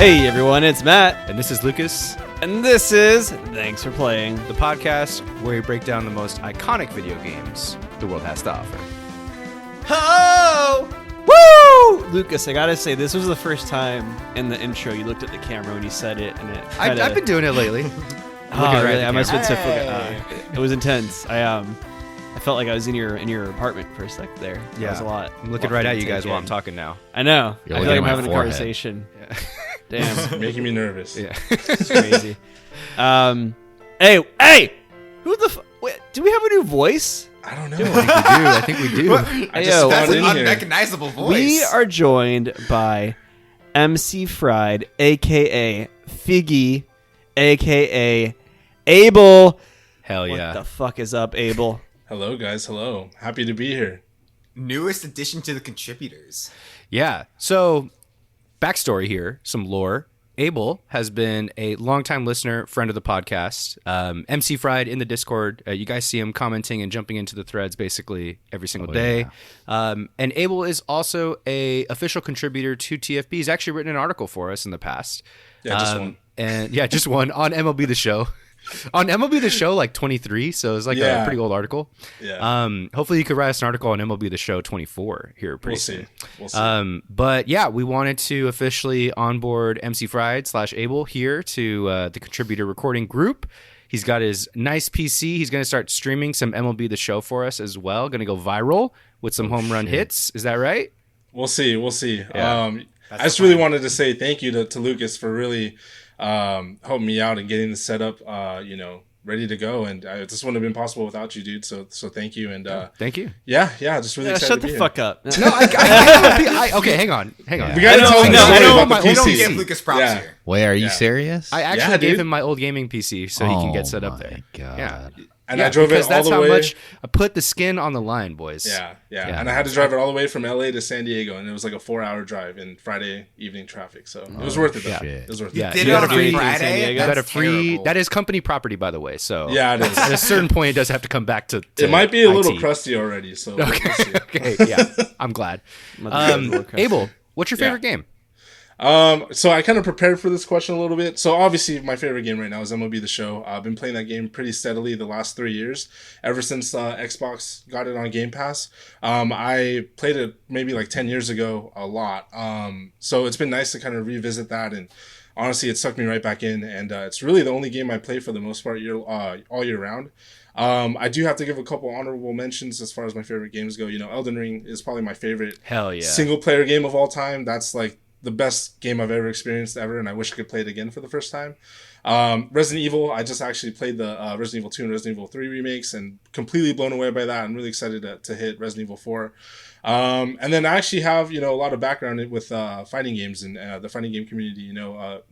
Hey everyone, it's Matt. And this is Lucas, And this is Thanks for Playing. the podcast where we break down the most iconic video games the world has to offer. Oh! Woo! Lucas, I gotta say, this was the first time in the intro you looked at the camera when you said it. And it I've been doing it lately. Oh, really? I must have been so it was intense. I felt like I was in your apartment for a sec there. That was a lot. I'm looking right at you guys while I'm talking now. I know. You're I feel looking like at I'm my having a forehead. conversation. Yeah. Damn. Making me nervous. Yeah. It's crazy. Hey! Who the wait, do we have a new voice? I don't know. I think we do. I just Yo, spawned That's an in here. unrecognizable voice. We are joined by MC Fried, a.k.a. Figgy, a.k.a. Abel. Hell yeah. What the fuck is up, Abel? Hello, guys. Hello. Happy to be here. Newest addition to the contributors. Yeah. So, backstory here, some lore. Abel has been a longtime listener, friend of the podcast. MC Fried in the Discord. You guys see him commenting and jumping into the threads basically every single day. yeah. And Abel is also a official contributor to TFB. He's actually written an article for us in the past. Yeah, just one. And yeah, just one on MLB The Show. On MLB The Show, like 23, so it's like a Yeah. pretty old article. Yeah. Hopefully you could write us an article on MLB The Show 24 here pretty We'll soon. see. We'll see. But yeah, we wanted to officially onboard MC Fried / Abel here to the contributor recording group. He's got his nice PC. He's going to start streaming some MLB The Show for us as well. Going to go viral with some home run hits. Is that right? We'll see. We'll see. Yeah. I just really wanted to say thank you to Lucas for really helping me out and getting the setup, ready to go. And this wouldn't have been possible without you, dude. So thank you. And Thank you. yeah, just really excited Shut to the be fuck here. up. No, okay, hang on. We gotta tell him the I story know, about the We don't PC. give Lucas props Yeah. here. Wait, are you Yeah. serious? I actually Yeah, gave dude. him my old gaming PC so he can get set up my there. God. Yeah. And Yeah, I drove it because all that's the how way. much I put the skin on the line, boys. Yeah. Yeah. And I had to drive it all the way from LA to San Diego, and it was like a 4-hour drive in Friday evening traffic. So it was worth it, though. shit. It was worth Yeah. it. Did You it had on a a free- Friday? San Diego. You got a That's free. terrible. That is company property, by the way. So Yeah, it is. At a certain point, it does have to come back to It might be a little IT. crusty already, so we'll see. Okay, yeah, I'm glad. Abel, what's your favorite game? So I kind of prepared for this question a little bit. So obviously my favorite game right now is MLB The Show. I've been playing that game pretty steadily the last 3 years, ever since Xbox got it on Game Pass. I played it maybe like 10 years ago a lot. So it's been nice to kind of revisit that, and honestly it sucked me right back in, and it's really the only game I play for the most part all year round. I do have to give a couple honorable mentions as far as my favorite games go. Elden Ring is probably my favorite Hell yeah. single player game of all time. That's like the best game I've ever experienced ever, and I wish I could play it again for the first time. Resident Evil, I just actually played the Resident Evil 2 and Resident Evil 3 remakes, and completely blown away by that. I'm really excited to hit Resident Evil 4. And then I actually have, a lot of background with fighting games and the fighting game community.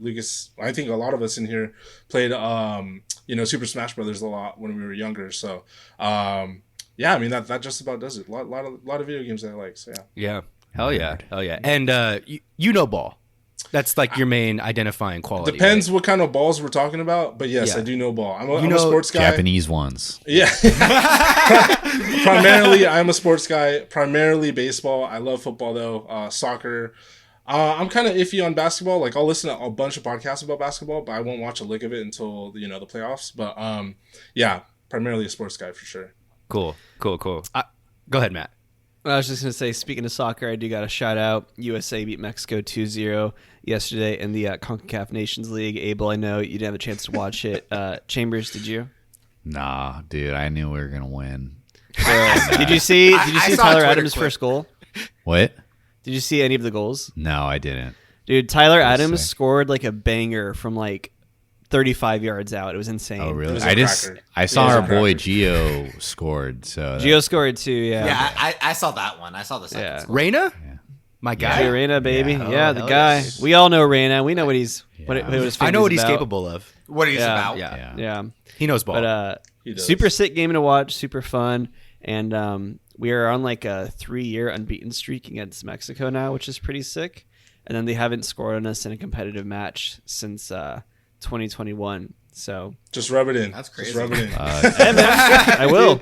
Lucas, I think a lot of us in here played, Super Smash Brothers a lot when we were younger. So, yeah, I mean, that just about does it. A lot of video games that I like, so yeah. Yeah. Hell yeah. Hell yeah. And you know ball. That's like your main identifying quality. Depends what kind of balls we're talking about, but yes, Yeah. I do know ball. I'm a sports guy. Japanese ones. Yeah. Primarily, I'm a sports guy. Primarily baseball. I love football though. Soccer. I'm kind of iffy on basketball. Like I'll listen to a bunch of podcasts about basketball, but I won't watch a lick of it until the playoffs. But yeah, primarily a sports guy for sure. Cool. Go ahead, Matt. I was just going to say, speaking of soccer, I do got to shout out USA beat Mexico 2-0 yesterday in the CONCACAF Nations League. Abel, I know you didn't have a chance to watch it. Chambers, did you? Nah, dude, I knew we were gonna win. Did you see I saw a Tyler Twitter Adams' clip. first goal? What? Did you see any of the goals? No, I didn't. Dude, Tyler Adams sick. scored like a banger from like 35 yards out. It was insane. Oh, It really? was a cracker. I saw It was our a boy cracker. Gio scored. So Gio scored too, yeah. Yeah, I saw that one. I saw the second Yeah. score. Reina? Yeah. My guy. Gio Reyna, baby. Yeah. Yeah, Oh, the hell guy. yes. We all know Reyna. We know what he's what his I know what he's about. capable of. What he's Yeah. about. Yeah. Yeah. He knows ball. But He does. super sick game to watch, super fun, and we are on like a 3-year unbeaten streak against Mexico now, which is pretty sick. And then they haven't scored on us in a competitive match since 2021. So Just rub it in. That's Just crazy. rub it in. hey, man, I will.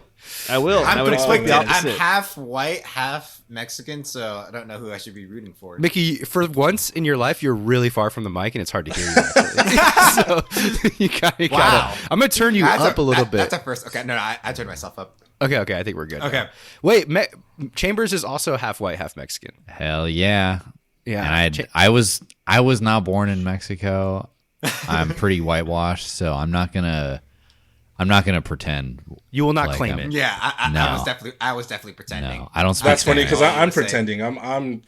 I would expect the I'm opposite. half white, half Mexican, so I don't know who I should be rooting for. Mickey, for once in your life, you're really far from the mic, and it's hard to hear you. Actually. So you gotta. Wow. I'm gonna turn you up a little bit. That's a first. Okay, no, I turned myself up. Okay, I think we're good. Okay. now. Wait, Chambers is also half white, half Mexican. Hell yeah. Yeah. And I was not born in Mexico. I'm pretty whitewashed, so I'm not gonna pretend. You will not like claim I'm- it. Yeah, I No. was definitely pretending. No, I don't speak That's funny Spanish. because I'm USA. pretending.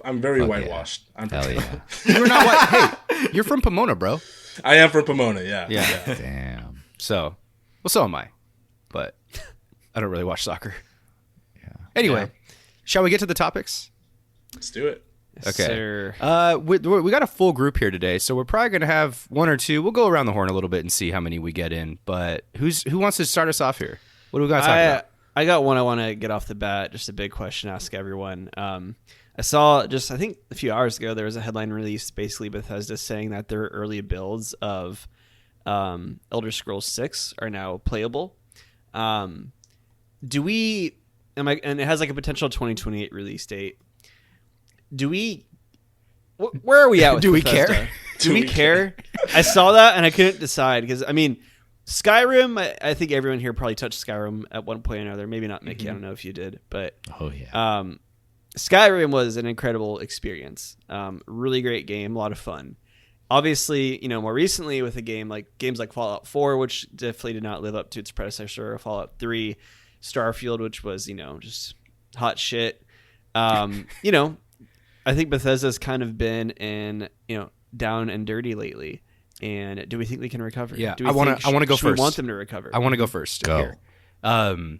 I'm very Fuck whitewashed. I'm Hell pretending. yeah. You're not white. Hey, you're from Pomona, bro. I am from Pomona. Yeah. Yeah. Damn. So, well, so am I, but I don't really watch soccer. Yeah. Anyway, shall we get to the topics? Let's do it. Okay. Sir. We got a full group here today, so we're probably gonna have one or two. We'll go around the horn a little bit and see how many we get in. But who wants to start us off here? What do we got to talk about? I got one I want to get off the bat. Just a big question to ask everyone. I saw I think a few hours ago there was a headline released, basically Bethesda saying that their early builds of Elder Scrolls 6 are now playable. And it has like a potential 2028 release date. Where are we at with Do we Bethesda? care? Do we care? I saw that and I couldn't decide because, I mean, Skyrim, I think everyone here probably touched Skyrim at one point or another. Maybe not Mickey. I don't know if you did. But Oh yeah. Skyrim was an incredible experience. Really great game. A lot of fun. Obviously, more recently with games like Fallout 4, which definitely did not live up to its predecessor, or Fallout 3, Starfield, which was, just hot shit. I think Bethesda's kind of been in, down and dirty lately. And do we think they can recover? Yeah, Do we I wanna go should we first. want them to recover? I want to go first. Go. Here.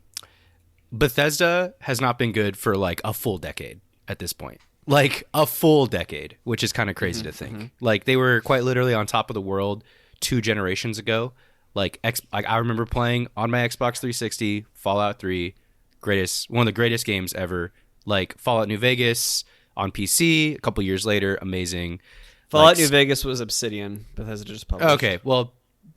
Bethesda has not been good for like a full decade at this point. Like a full decade, which is kind of crazy to think. Like they were quite literally on top of the world 2 generations ago. Like I remember playing on my Xbox 360 Fallout 3, one of the greatest games ever. Like Fallout New Vegas on PC a couple years later, amazing. Fallout Like, New Vegas was Obsidian. Bethesda just published. Okay, well,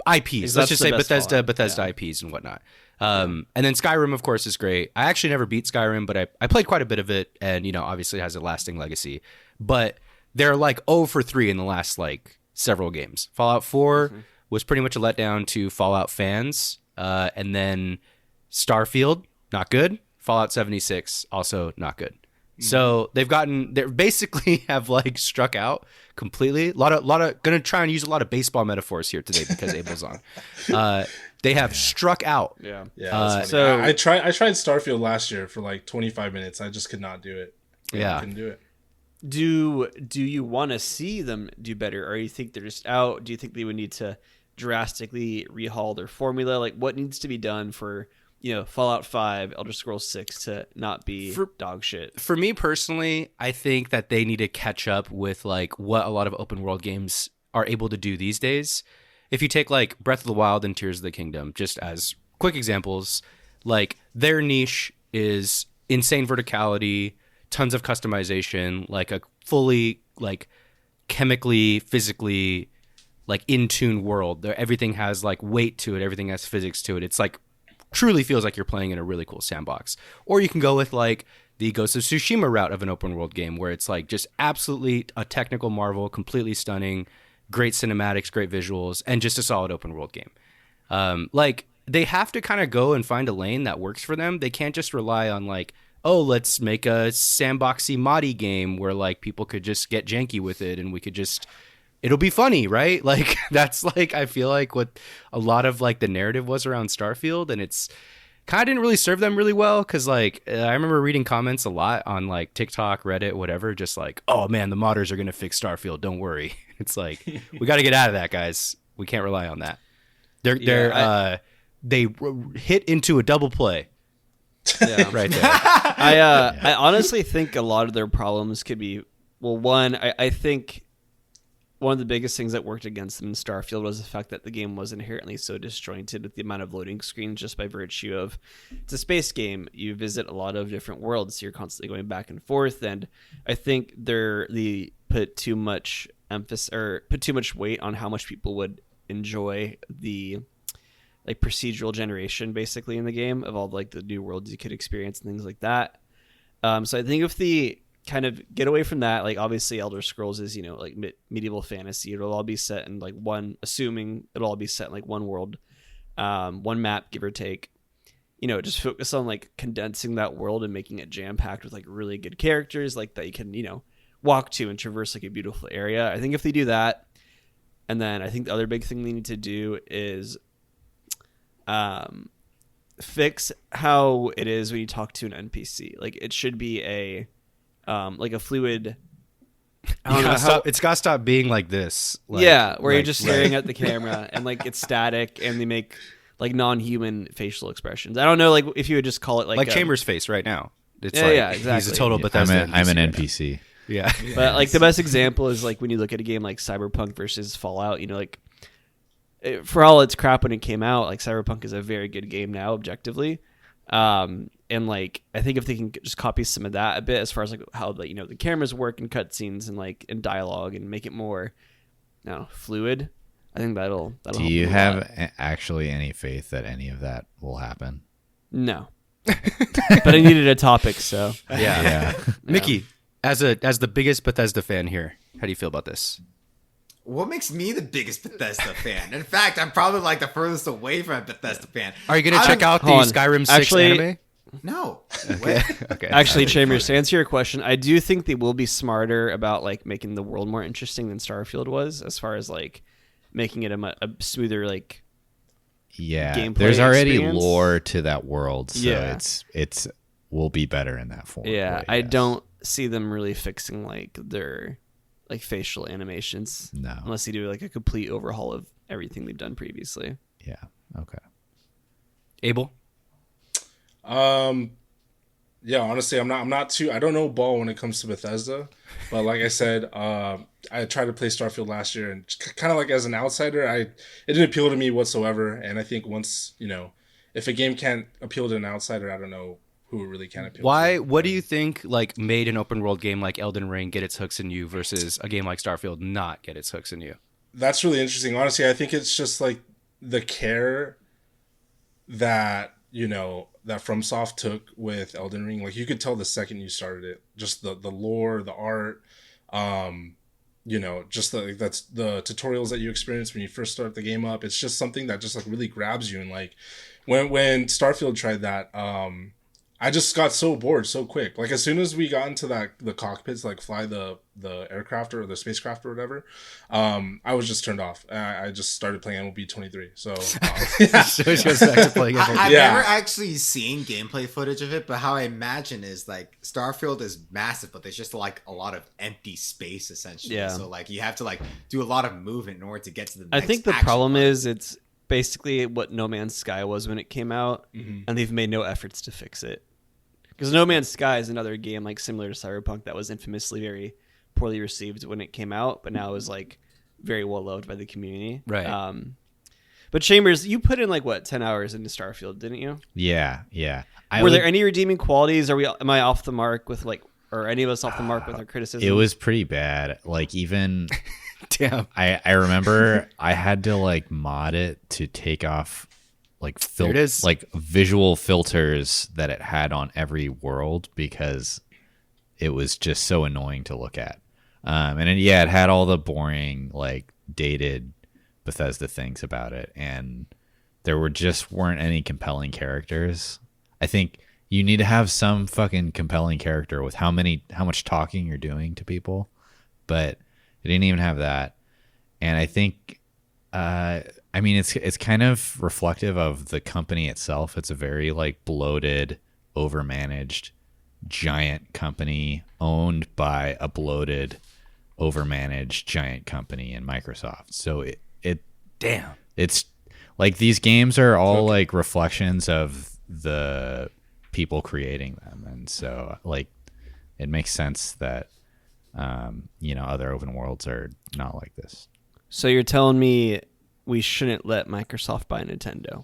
IPs. That's Let's just the say best Bethesda Fallout. IPs and whatnot. And then Skyrim, of course, is great. I actually never beat Skyrim, but I played quite a bit of it, and obviously it has a lasting legacy. But they're like 0 for 3 in the last like several games. Fallout 4 was pretty much a letdown to Fallout fans, and then Starfield, not good. Fallout 76, also not good. So they basically have like struck out completely. A lot of gonna try and use a lot of baseball metaphors here today because Abel's on. They have struck out. Yeah. Yeah. That's funny. so- I tried Starfield last year for like 25 minutes. I just could not do it. Yeah. I couldn't do it. Do you want to see them do better, or you think they're just out? Do you think they would need to drastically rehaul their formula? Like, what needs to be done for Fallout 5, Elder Scrolls 6 to not be dog shit? For me personally, I think that they need to catch up with like what a lot of open world games are able to do these days. If you take like Breath of the Wild and Tears of the Kingdom, just as quick examples, like their niche is insane verticality, tons of customization, like a fully like chemically, physically like in tune world. Everything has like weight to it, everything has physics to it. It's like truly feels like you're playing in a really cool sandbox. Or you can go with like the Ghost of Tsushima route of an open world game where it's like just absolutely a technical marvel, completely stunning, great cinematics, great visuals, and just a solid open world game. Like they have to kind of go and find a lane that works for them. They can't just rely on like, oh, let's make a sandboxy moddy game where like people could just get janky with it and we could just it'll be funny, right? Like that's like I feel like what a lot of like the narrative was around Starfield, and it's kind of didn't really serve them really well because like I remember reading comments a lot on like TikTok, Reddit, whatever, just like, oh man, the modders are gonna fix Starfield, don't worry. It's like we got to get out of that, guys. We can't rely on that. They hit into a double play. Yeah. Right there. I honestly think a lot of their problems could be, well, one, I think one of the biggest things that worked against them in Starfield was the fact that the game was inherently so disjointed with the amount of loading screens, just by virtue of it's a space game. You visit a lot of different worlds, so you're constantly going back and forth. And I think they put too much emphasis or put too much weight on how much people would enjoy the like procedural generation basically in the game of all like the new worlds you could experience and things like that. So I think if the kind of get away from that, like obviously Elder Scrolls is, you know, like medieval fantasy. It'll all be set in like assuming it'll all be set in like one world, one map, give or take. You know, just focus on like condensing that world and making it jam packed with like really good characters like that you can, you know, walk to and traverse like a beautiful area. I think if they do that, and then I think the other big thing they need to do is fix how it is when you talk to an NPC. Like it should be a like a fluid. It's got to stop being like this. Like, yeah, where like, you're just staring at the camera and like it's static and they make like non-human facial expressions. I don't know, like if you would just call it like Chambers' face right now. It's yeah, like yeah, exactly. He's a total Bethesda. I'm an right now. NPC. Yeah. But like the best example is like when you look at a game like Cyberpunk versus Fallout, you know, like for all its crap when it came out, like Cyberpunk is a very good game now objectively. And like I think if they can just copy some of that a bit as far as like how the, you know, the cameras work in cutscenes and like in dialogue and make it more, you know, fluid, I think that'll Do help you them a have lot. actually any faith that any of that will happen? No. But I needed a topic, so Yeah. Mickey, as the biggest Bethesda fan here, how do you feel about this? What makes me the biggest Bethesda fan? In fact, I'm probably like the furthest away from a Bethesda fan. Are you going to check out the Hold on. Skyrim 6 Actually- anime? No. Okay. actually, Chambers, to answer your question, I do think they will be smarter about like making the world more interesting than Starfield was, as far as like making it a smoother like. Yeah, Gameplay there's already experience. lore to that world, so Yeah. it's will be better in that form. Yeah, but I yes. don't see them really fixing like their like facial animations No. unless they do like a complete overhaul of everything they've done previously. Yeah. Okay. Abel? Yeah, honestly, I'm not too. I don't know ball when it comes to Bethesda, but like I said, I tried to play Starfield last year, and kind of like as an outsider, it didn't appeal to me whatsoever. And I think once, you know, if a game can't appeal to an outsider, I don't know who it really can appeal. Why? To. What do you think like made an open world game like Elden Ring get its hooks in you versus a game like Starfield not get its hooks in you? That's really interesting. Honestly, I think it's just like the care that, you know, that FromSoft took with Elden Ring. Like you could tell the second you started it, just the lore, the art, you know, just that's the tutorials that you experience when you first start the game up. It's just something that just like really grabs you. And like when Starfield tried that, I just got so bored so quick. Like as soon as we got into the cockpits, like fly the aircraft or the spacecraft or whatever, I was just turned off. I just started playing MLB 23. So So it goes back to playing I've Yeah. never actually seen gameplay footage of it, but how I imagine is like Starfield is massive, but there's just like a lot of empty space essentially. Yeah. So like you have to like do a lot of movement in order to get to the I next think the action problem button. is it's basically what No Man's Sky was when it came out, and they've made no efforts to fix it. Because No Man's Sky is another game like similar to Cyberpunk that was infamously very poorly received when it came out, but now is like very well loved by the community. Right. But Chambers, you put in like what 10 hours into Starfield, didn't you? Yeah. Were there any redeeming qualities? Am I off the mark with like, or any of us off the mark with our criticism? It was pretty bad. Like even Damn. I remember I had to like mod it to take off like There it is. like visual filters that it had on every world because it was just so annoying to look at. And it had all the boring like dated Bethesda things about it, and there weren't any compelling characters. I think you need to have some fucking compelling character with how much talking you're doing to people, but it didn't even have that. And I think I mean, it's kind of reflective of the company itself. It's a very like bloated, overmanaged, giant company owned by a bloated, overmanaged giant company in Microsoft. So it's like these games are all like reflections of the people creating them, and so like it makes sense that you know, other open worlds are not like this. So you're telling me we shouldn't let Microsoft buy Nintendo?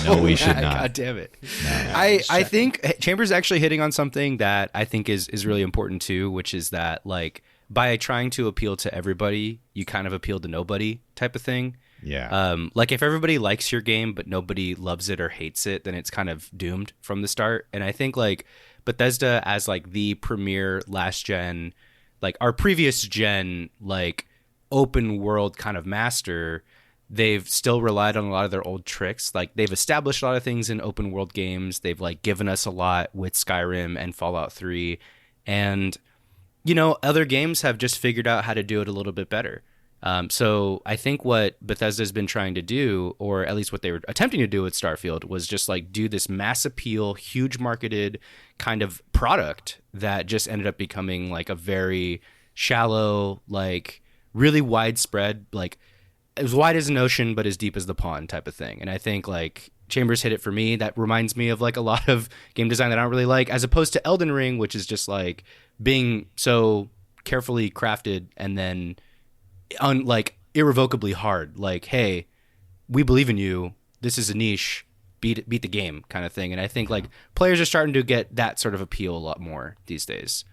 No, we should not. God damn it. I think Chambers actually hitting on something that I think is really important too, which is that like by trying to appeal to everybody, you kind of appeal to nobody type of thing. Yeah. Like if everybody likes your game but nobody loves it or hates it, then it's kind of doomed from the start. And I think like Bethesda as like the premier last gen, like our previous gen, like open world kind of master, they've still relied on a lot of their old tricks. Like they've established a lot of things in open world games. They've like given us a lot with Skyrim and Fallout 3. And, you know, other games have just figured out how to do it a little bit better. So I think what Bethesda's been trying to do, or at least what they were attempting to do with Starfield, was just like do this mass appeal, huge marketed kind of product that just ended up becoming like a very shallow, like really widespread, like as wide as an ocean but as deep as the pond type of thing. And I think like Chambers hit it for me. That reminds me of like a lot of game design that I don't really like, as opposed to Elden Ring, which is just like being so carefully crafted and then like irrevocably hard. Like, hey, we believe in you. This is a niche. Beat the game kind of thing. And I think like players are starting to get that sort of appeal a lot more these days.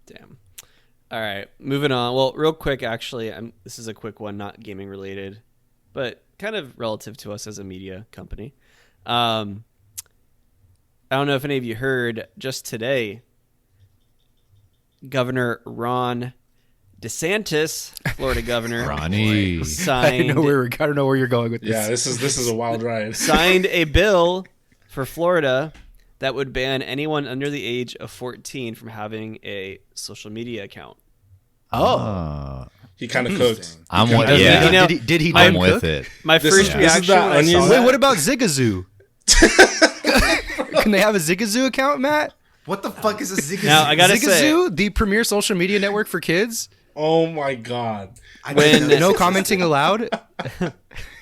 Damn. All right, moving on. Well, real quick, actually, this is a quick one, not gaming related, but kind of relative to us as a media company. I don't know if any of you heard, just today, Governor Ron DeSantis, Florida governor, Ronnie. signed. I don't know where you're going with this. Yeah, this is a wild ride. Signed a bill for Florida that would ban anyone under the age of 14 from having a social media account. Oh. He kind of cooked. I'm He with kinda- Yeah. You know, Did he I'm cook? with it. My This first is reaction that when I saw onion- Wait, that- what about Zigazoo? Can they have a Zigazoo account, Matt? What the fuck is a Zigazoo? Now, I gotta say, Zigazoo, the premier social media network for kids. Oh my god. I when- didn't know No this commenting allowed.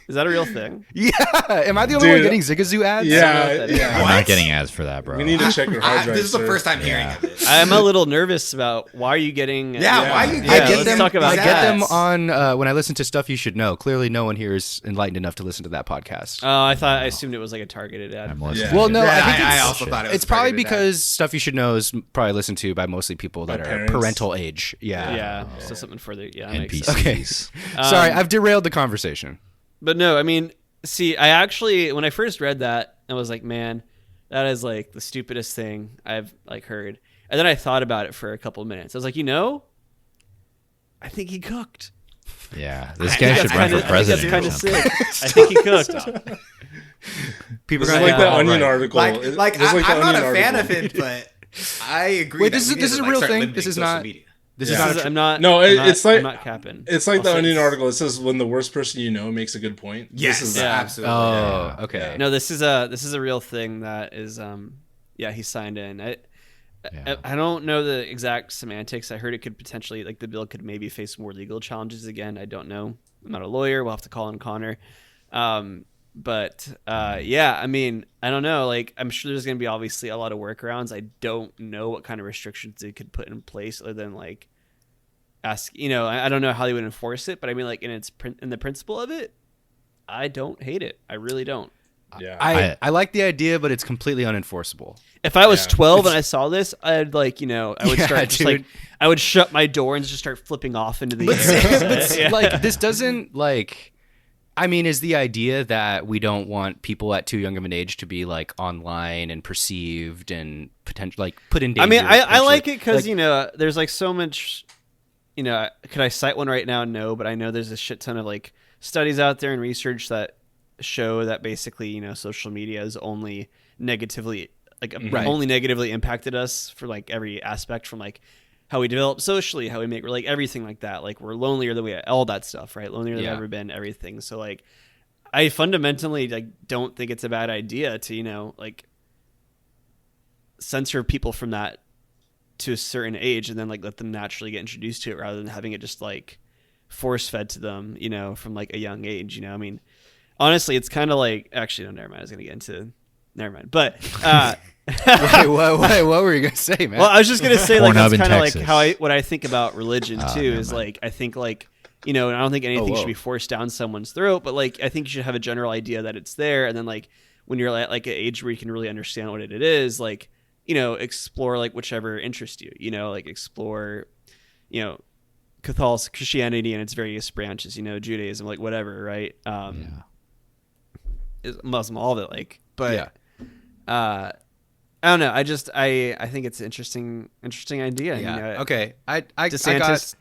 is that a real thing? Yeah, am I the only one Dude. getting Zigazoo ads? Yeah, that- yeah. I'm What? not getting ads for that, bro. We need to check your hard drive. This is the sir. first time hearing Yeah. of it. I'm a little nervous about why are you getting. Yeah, why you Yeah, I getting get let's talk about I that. get them on when I listen to Stuff You Should Know. Clearly, no one here is enlightened enough to listen to that podcast. Oh, I assumed it was like a targeted ad. I'm listening. Yeah. Well, no, Yeah, I think I it's, also thought it was it's probably targeted because Stuff You Should Know is probably listened to by mostly people that By are parents. parental age. Yeah. Yeah, so something further. Yeah, that makes NPCs. sense. Okay. Sorry, I've derailed the conversation. But no, I mean, see, I actually, when I first read that, I was like, man, that is like the stupidest thing I've like heard. And then I thought about it for a couple of minutes. I was like, I think he cooked. Yeah, this I guy think should that's run kinda- for president. I or think that's something. kind of sick. I think he cooked. People This are is gonna like get the all Onion right. article. Like, It- like this is like the I'm not a Onion fan article. of it, but I agree. Wait, that this we is- need this to, is a like, real start thing? limiting This is social not- media. This Yeah. is not. I'm not. No, I'm not- it's like I'm not capping. It's like the I'll say Onion it's- article. It says when the worst person you know makes a good point. Yes, This is Yeah. that. absolutely. Oh, okay. No, this is a real thing that is yeah, he signed in. I don't know the exact semantics. I heard it could potentially, like, the bill could maybe face more legal challenges again. I don't know. I'm not a lawyer. We'll have to call in Connor. But yeah, I mean, I don't know. Like, I'm sure there's going to be obviously a lot of workarounds. I don't know what kind of restrictions they could put in place other than like ask. I don't know how they would enforce it, but I mean, like in the principle of it, I don't hate it. I really don't. Yeah. I like the idea, but it's completely unenforceable. If I was Yeah. 12 and I saw this, I'd like, I would Yeah, start just dude. like, I would shut my door and just start flipping off into the But, air. Yeah. like, this doesn't like. I mean, is the idea that we don't want people at too young of an age to be like online and perceived and potential like put in danger? I mean, I potentially? like it because Like, there's like so much. Could I cite one right now? No, but I know there's a shit ton of like studies out there and research that show that basically social media is only negatively Right. only negatively impacted us for like every aspect, from like how we develop socially, how we make like everything like that. Like we're lonelier than all that stuff, right? Lonelier than Yeah. we've ever been, everything. So like, I fundamentally like don't think it's a bad idea to like censor people from that to a certain age and then like let them naturally get introduced to it rather than having it just like force fed to them, from like a young age. I mean, honestly, it's kind of like, actually, no, never mind. I was going to get into, never mind. But, wait, what were you gonna say, man? well, I was just going to say like, Pornhub that's in kind of like Texas. what I think about religion too, never is mind. like, I think like, and I don't think anything whoa. should be forced down someone's throat, but like, I think you should have a general idea that it's there. And then like, when you're at like an age where you can really understand what it is, like, explore like whichever interests you, like explore, Catholic Christianity and its various branches, Judaism, like whatever, right? Muslim, all of it, like, but I don't know. I think it's an interesting idea. Yeah. Okay. DeSantis,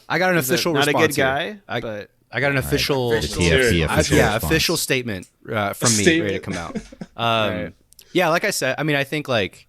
I got an official not response a good guy, here. but I got an official, TFT official response. official statement from me ready to come out. Right. Yeah, like I said, I mean, I think like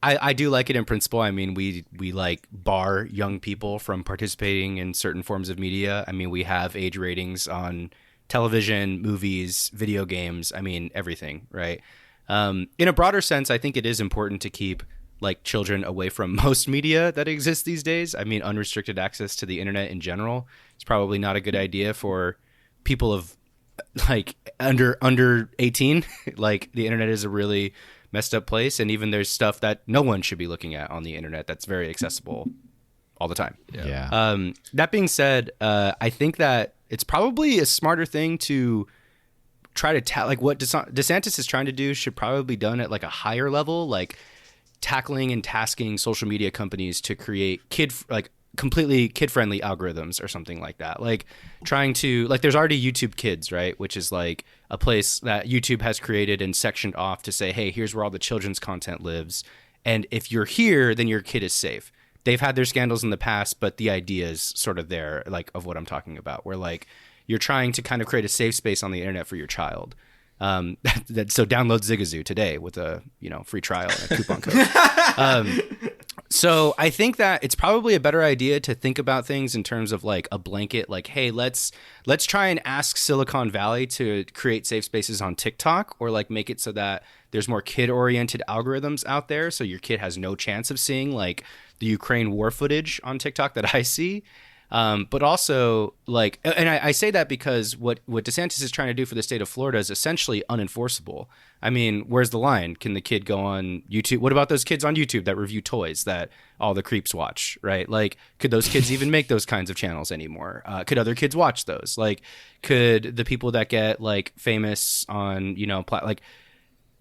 I do like it in principle. I mean, we like bar young people from participating in certain forms of media. I mean, we have age ratings on television, movies, video games. I mean, everything, right? In a broader sense, I think it is important to keep like children away from most media that exists these days. I mean, unrestricted access to the internet in general is probably not a good idea for people of like under 18. Like the internet is a really messed up place, and even there's stuff that no one should be looking at on the internet that's very accessible all the time. Yeah. That being said, I think that it's probably a smarter thing to try to like what DeSantis is trying to do should probably be done at like a higher level, like tackling and tasking social media companies to create completely kid-friendly algorithms or something like that. Like trying to, like, there's already YouTube Kids, right? Which is like a place that YouTube has created and sectioned off to say, hey, here's where all the children's content lives. And if you're here, then your kid is safe. They've had their scandals in the past, but the idea is sort of there, like, of what I'm talking about, where like you're trying to kind of create a safe space on the internet for your child. So download Zigazoo today with a free trial and a coupon code. So I think that it's probably a better idea to think about things in terms of like a blanket, like, hey, let's try and ask Silicon Valley to create safe spaces on TikTok, or like make it so that there's more kid-oriented algorithms out there, so your kid has no chance of seeing like the Ukraine war footage on TikTok that I see. But also, like, and I say that because what DeSantis is trying to do for the state of Florida is essentially unenforceable. I mean, where's the line? Can the kid go on YouTube? What about those kids on YouTube that review toys that all the creeps watch, right? Like, could those kids even make those kinds of channels anymore? Could other kids watch those? Like, could the people that get, like, famous on, like,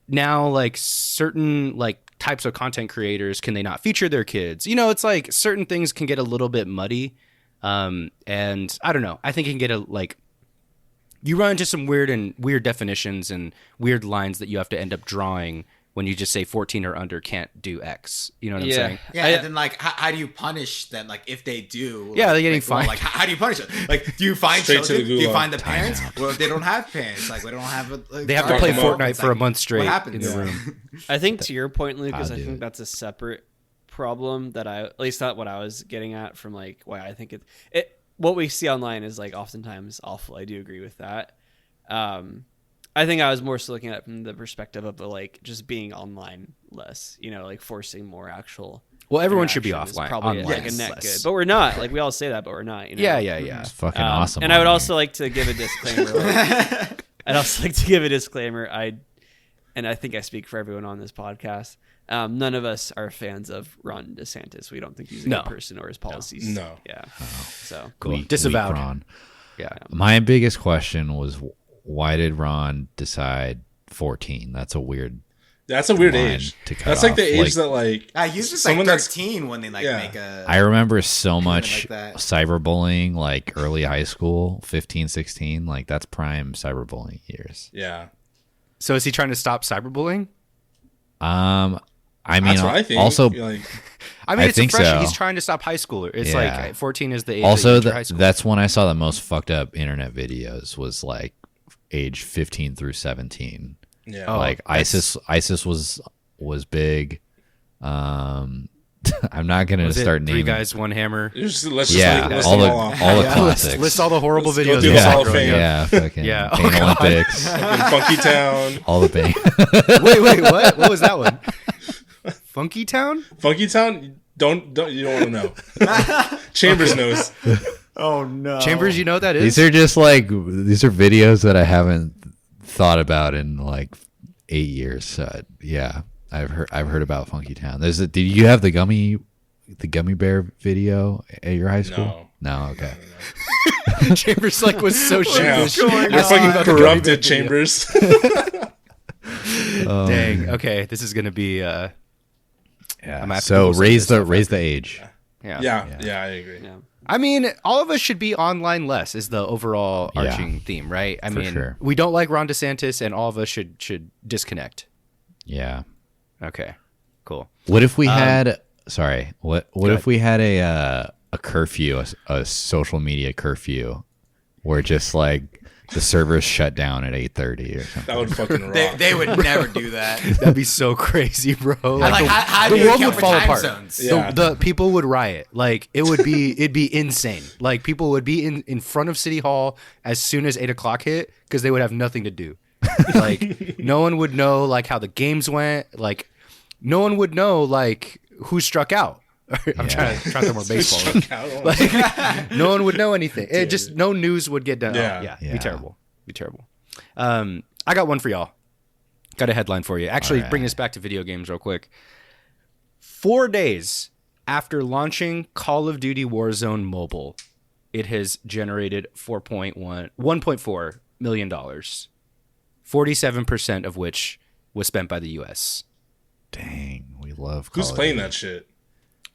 now, like, certain, like, types of content creators, can they not feature their kids? It's like certain things can get a little bit muddy. And I don't know. I think it can get you run into some weird definitions and weird lines that you have to end up drawing when you just say 14 or under can't do X. You know what I'm saying? Yeah, and then like, how do you punish them? Like, if they do, they're getting fined. Like, how do you punish them? Like, do you find Straight children? to the Do you gulag. find the parents? Well, they don't have parents. Like, they don't have. They have to play Fortnite It's for a month straight What happens in the room. I think to your point, Lucas, I'll I do think it. that's a separate problem that at least not what I was getting at from like why I think it what we see online is like oftentimes awful. I do agree with that. I think I was more so looking at it from the perspective of like just being online less, like forcing more actual. Well, everyone should be interaction is offline. probably Online like a is net less. good, but we're not. Like we all say that, but we're not. Yeah. It's fucking awesome. And I would on also like to give a disclaimer. I'd also like to give a disclaimer. And I think I speak for everyone on this podcast. None of us are fans of Ron DeSantis. We don't think he's a good person or his policies. No. Yeah. So Cool. Weak Disavowed. Ron. Yeah. My biggest question was, why did Ron decide 14? That's a weird line age. to cut That's like the age that like usually it's someone like that's 13 when they like make a. I remember so much like that. cyberbullying, like early high school, 15, 16. Like that's prime cyberbullying years. Yeah. So is he trying to stop cyberbullying? I mean, That's what I think. also, Like, I mean, I it's think fresh. so. He's trying to stop high schooler. It's Yeah. like 14 is the age also that you enter high school. that's when I saw the most fucked up internet videos was like age 15 through 17. yeah. Oh, Like ISIS was big. I'm not gonna Was it start Three naming. Guys, One Hammer. Let's just Yeah, list all them the all off. all the Yeah, classics. List all the horrible Let's go videos. through we the saw Hall of growing Fame. up. Yeah, fucking Yeah. Pain Oh, God. Olympics, Funky Town. all the pain. Wait, what? What was that one? Funky Town? Funky Town. Don't you don't want to know. Chambers knows. Oh no, Chambers, you know what that is? These are just like videos that I haven't thought about in like 8 years. So, yeah, I've heard about Funky Town. Did you have the gummy bear video at your high school? No, okay. Chambers like was so Yeah. sheepish. You're asking fucking about the gummy bear corrupted, video. Chambers. Dang. Okay, this is gonna be. Yeah. I'm gonna have to So Google some of raise this the stuff age. Yeah. yeah, I agree. yeah. I mean, all of us should be online less is the overall Yeah. arching theme, right? I For mean, sure. we don't like Ron DeSantis, and all of us should disconnect. Yeah. Okay, cool. What if we had? Sorry. What ahead. if we had a curfew, a social media curfew, where just like the servers shut down at 8:30 or something? That would fucking rock. They would never do that. That'd be so crazy, bro. Like, how do the you world account would for fall time apart. zones? Yeah. The people would riot. Like it'd be insane. Like people would be in front of City Hall as soon as 8:00 hit because they would have nothing to do. Like no one would know like how the games went. Like no one would know like who struck out. I'm trying to throw more baseball. Like, no one would know anything. It just no news would get done. Yeah. Oh, yeah, Yeah. be terrible. Be terrible. I got one for y'all. Got a headline for you. Actually, bring this back to video games real quick. 4 days after launching Call of Duty Warzone Mobile, it has generated $1.4 million. 47% of which was spent by the U.S. Dang, we love. Who's Call of playing Duty. that shit?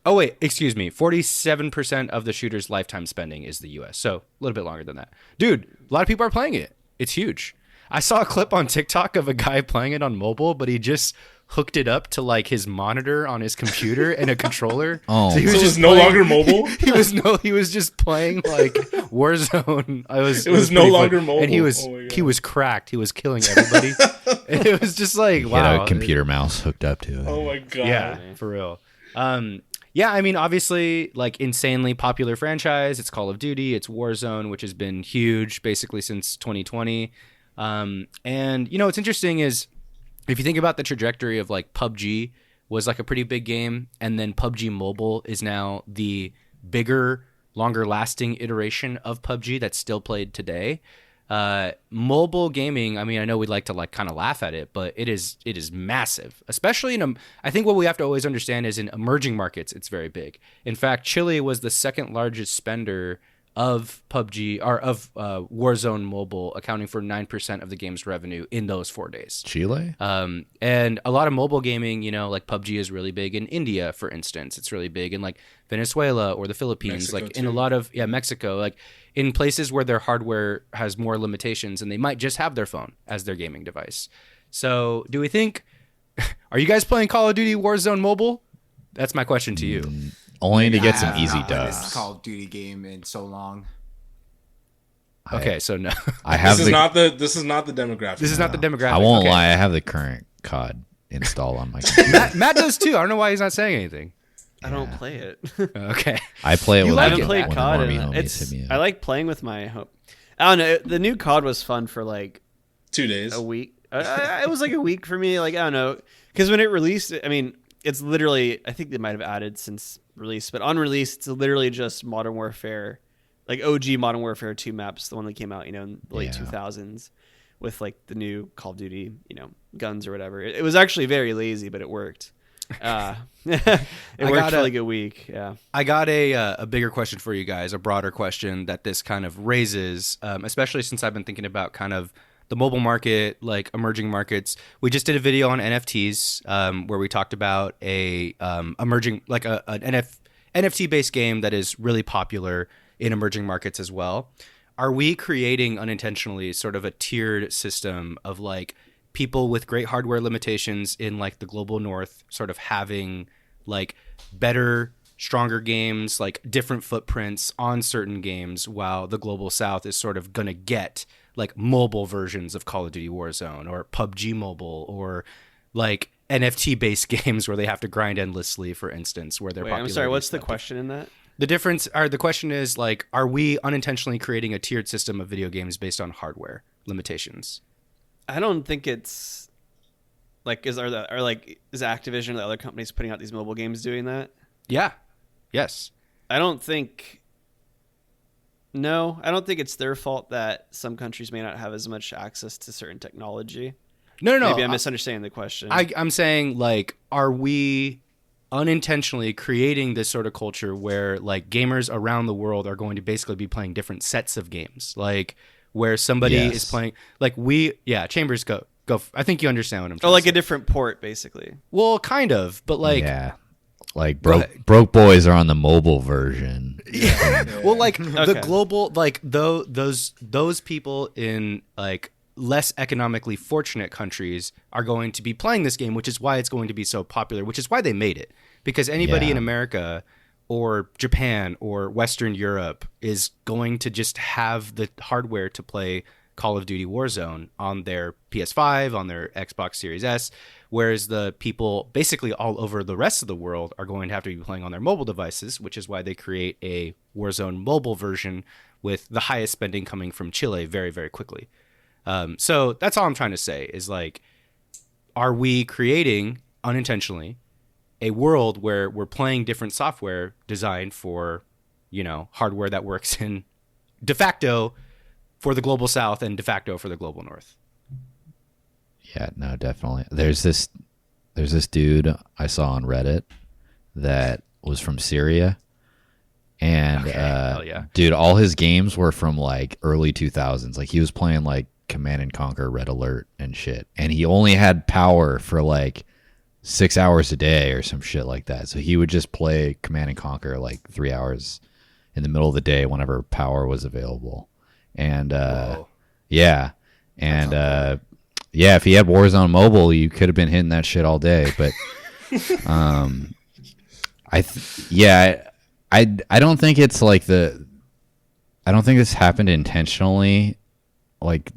Oh, wait, excuse me. 47% of the shooter's lifetime spending is the U.S., so a little bit longer than that. Dude, a lot of people are playing it. It's huge. I saw a clip on TikTok of a guy playing it on mobile, but he just hooked it up to like his monitor on his computer and a controller. Oh, he So was it's no longer mobile. he was just playing like Warzone. It was no pretty longer fun. mobile. And he was Oh my God. he was cracked. He was killing everybody. And it was just like He wow. had a computer mouse hooked up to it. Oh my god. Yeah, for real. Yeah, I mean, obviously, like insanely popular franchise. It's Call of Duty. It's Warzone, which has been huge basically since 2020. And you know, what's interesting is if you think about the trajectory of like PUBG was like a pretty big game, and then PUBG Mobile is now the bigger, longer lasting iteration of PUBG that's still played today. Mobile gaming, I mean, I know we'd like to like kind of laugh at it, but it is massive, especially I think what we have to always understand is in emerging markets, it's very big. In fact, Chile was the second largest spender of PUBG or of Warzone Mobile, accounting for 9% of the game's revenue in those 4 days. Chile? And a lot of mobile gaming, you know, like PUBG is really big in India, for instance. It's really big in like Venezuela or the Philippines, Mexico, like in a too. lot of Mexico, like in places where their hardware has more limitations and they might just have their phone as their gaming device. So, do we think are you guys playing Call of Duty Warzone Mobile? That's my question to you. Only to get some I easy haven't played this dubs. Call of Duty game in so long. Okay, so no. I have This the. is not the demographic. This is not the demographic. I won't Okay. lie. I have the current COD installed on my computer. Matt does too. I don't know why he's not saying anything. I don't play it. Okay. I play it You when like I the- haven't played when the COD. normie And homies it's hit me up. I like playing with my. I don't know. The new COD was fun for like 2 days. a week. It was like a week for me. Like I don't know, because when it released, I mean, it's literally. I think they might have added since release, but on release, it's literally just Modern Warfare, like OG Modern Warfare 2 maps, the one that came out, you know, in the late Yeah. 2000s, with like the new Call of Duty, you know, guns or whatever. It was actually very lazy, but it worked. It worked for like a week. Yeah. I got a bigger question for you guys, a broader question that this kind of raises, especially since I've been thinking about kind of the mobile market, like emerging markets. We just did a video on NFTs where we talked about a emerging, like an NFT based game that is really popular in emerging markets as well. Are we creating unintentionally sort of a tiered system of like people with great hardware limitations in like the global north sort of having like better, stronger games, like different footprints on certain games, while the global south is sort of going to get like mobile versions of Call of Duty Warzone or PUBG Mobile or like NFT based games where they have to grind endlessly, for instance, where they're Wait, I'm popular sorry. and What's the stuff. question in that? The question is like, are we unintentionally creating a tiered system of video games based on hardware limitations? I don't think it's like is Activision or the other companies putting out these mobile games doing that? Yeah. Yes. I don't think. No, I don't think it's their fault that some countries may not have as much access to certain technology. No. Maybe I'm misunderstanding the question. I'm saying like, are we unintentionally creating this sort of culture where like gamers around the world are going to basically be playing different sets of games, like where somebody Yes. is playing like Chambers go. I think you understand what I'm trying like to say. a different port, basically. Well, kind of, but like yeah. like broke boys are on the mobile version. Well, like the Okay. global, like those people in like less economically fortunate countries are going to be playing this game, which is why it's going to be so popular, which is why they made it. Because anybody Yeah. in America or Japan or Western Europe is going to just have the hardware to play Call of Duty Warzone on their PS5, on their Xbox Series S, whereas the people basically all over the rest of the world are going to have to be playing on their mobile devices, which is why they create a Warzone mobile version with the highest spending coming from Chile very, very quickly. So that's all I'm trying to say is like, are we creating unintentionally a world where we're playing different software designed for, hardware that works in de facto for the global south and de facto for the global north? Yeah, no, definitely. There's this dude I saw on Reddit that was from Syria. And hell yeah. dude, all his games were from like early 2000s. Like he was playing like Command and Conquer, Red Alert and shit. And he only had power for like 6 hours a day or some shit like that. So he would just play Command and Conquer like 3 hours in the middle of the day whenever power was available. And yeah. And yeah, if he had Warzone Mobile, you could have been hitting that shit all day. But I don't think it's like I don't think this happened intentionally. Like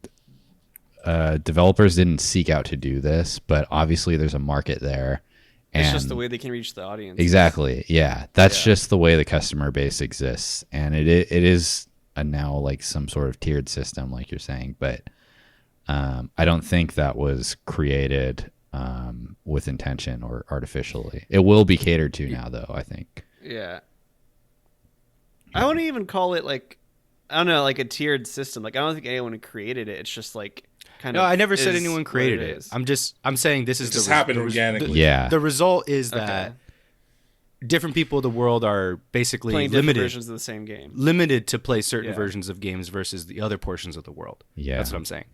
developers didn't seek out to do this, but obviously there's a market there. It's just the way they can reach the audience. Exactly. Yeah. That's just the way the customer base exists. And it is now like some sort of tiered system, like you're saying. But I don't think that was created with intention or artificially. It will be catered to now, though, I think. Yeah. I wouldn't even call it like, I don't know, like a tiered system. Like I don't think anyone created it. It's just like No, I never said anyone created it. I'm saying this is just happened organically. Yeah. The result is that different people of the world are basically playing different versions of the same game. limited to play certain versions of games versus the other portions of the world. Yeah. That's what I'm saying.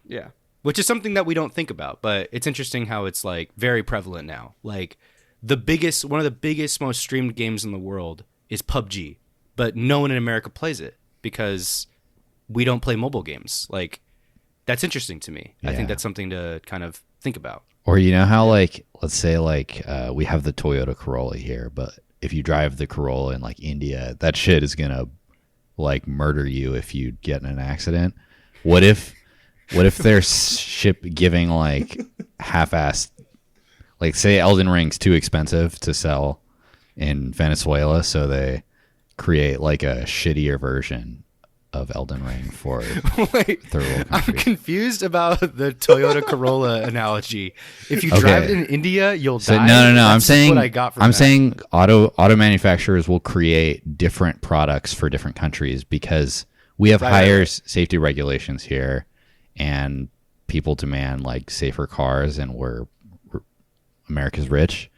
Yeah. Which is something that we don't think about, but it's interesting how it's like very prevalent now. Like one of the biggest, most streamed games in the world is PUBG, but no one in America plays it because we don't play mobile games. Like that's interesting to me. I think that's something to kind of think about. Or you know how like, let's say like we have the Toyota Corolla here, but if you drive the Corolla in like India, that shit is gonna like murder you if you get in an accident. What if they're giving like half-assed, like say Elden Ring's too expensive to sell in Venezuela, so they create like a shittier version of Elden Ring for Wait, third world I'm countries. confused about the Toyota Corolla analogy. If you drive it in India, you'll So die. no. That's I'm saying what I got from I'm that. saying auto manufacturers will create different products for different countries because we have higher safety regulations here, and people demand like safer cars, and we're America's rich.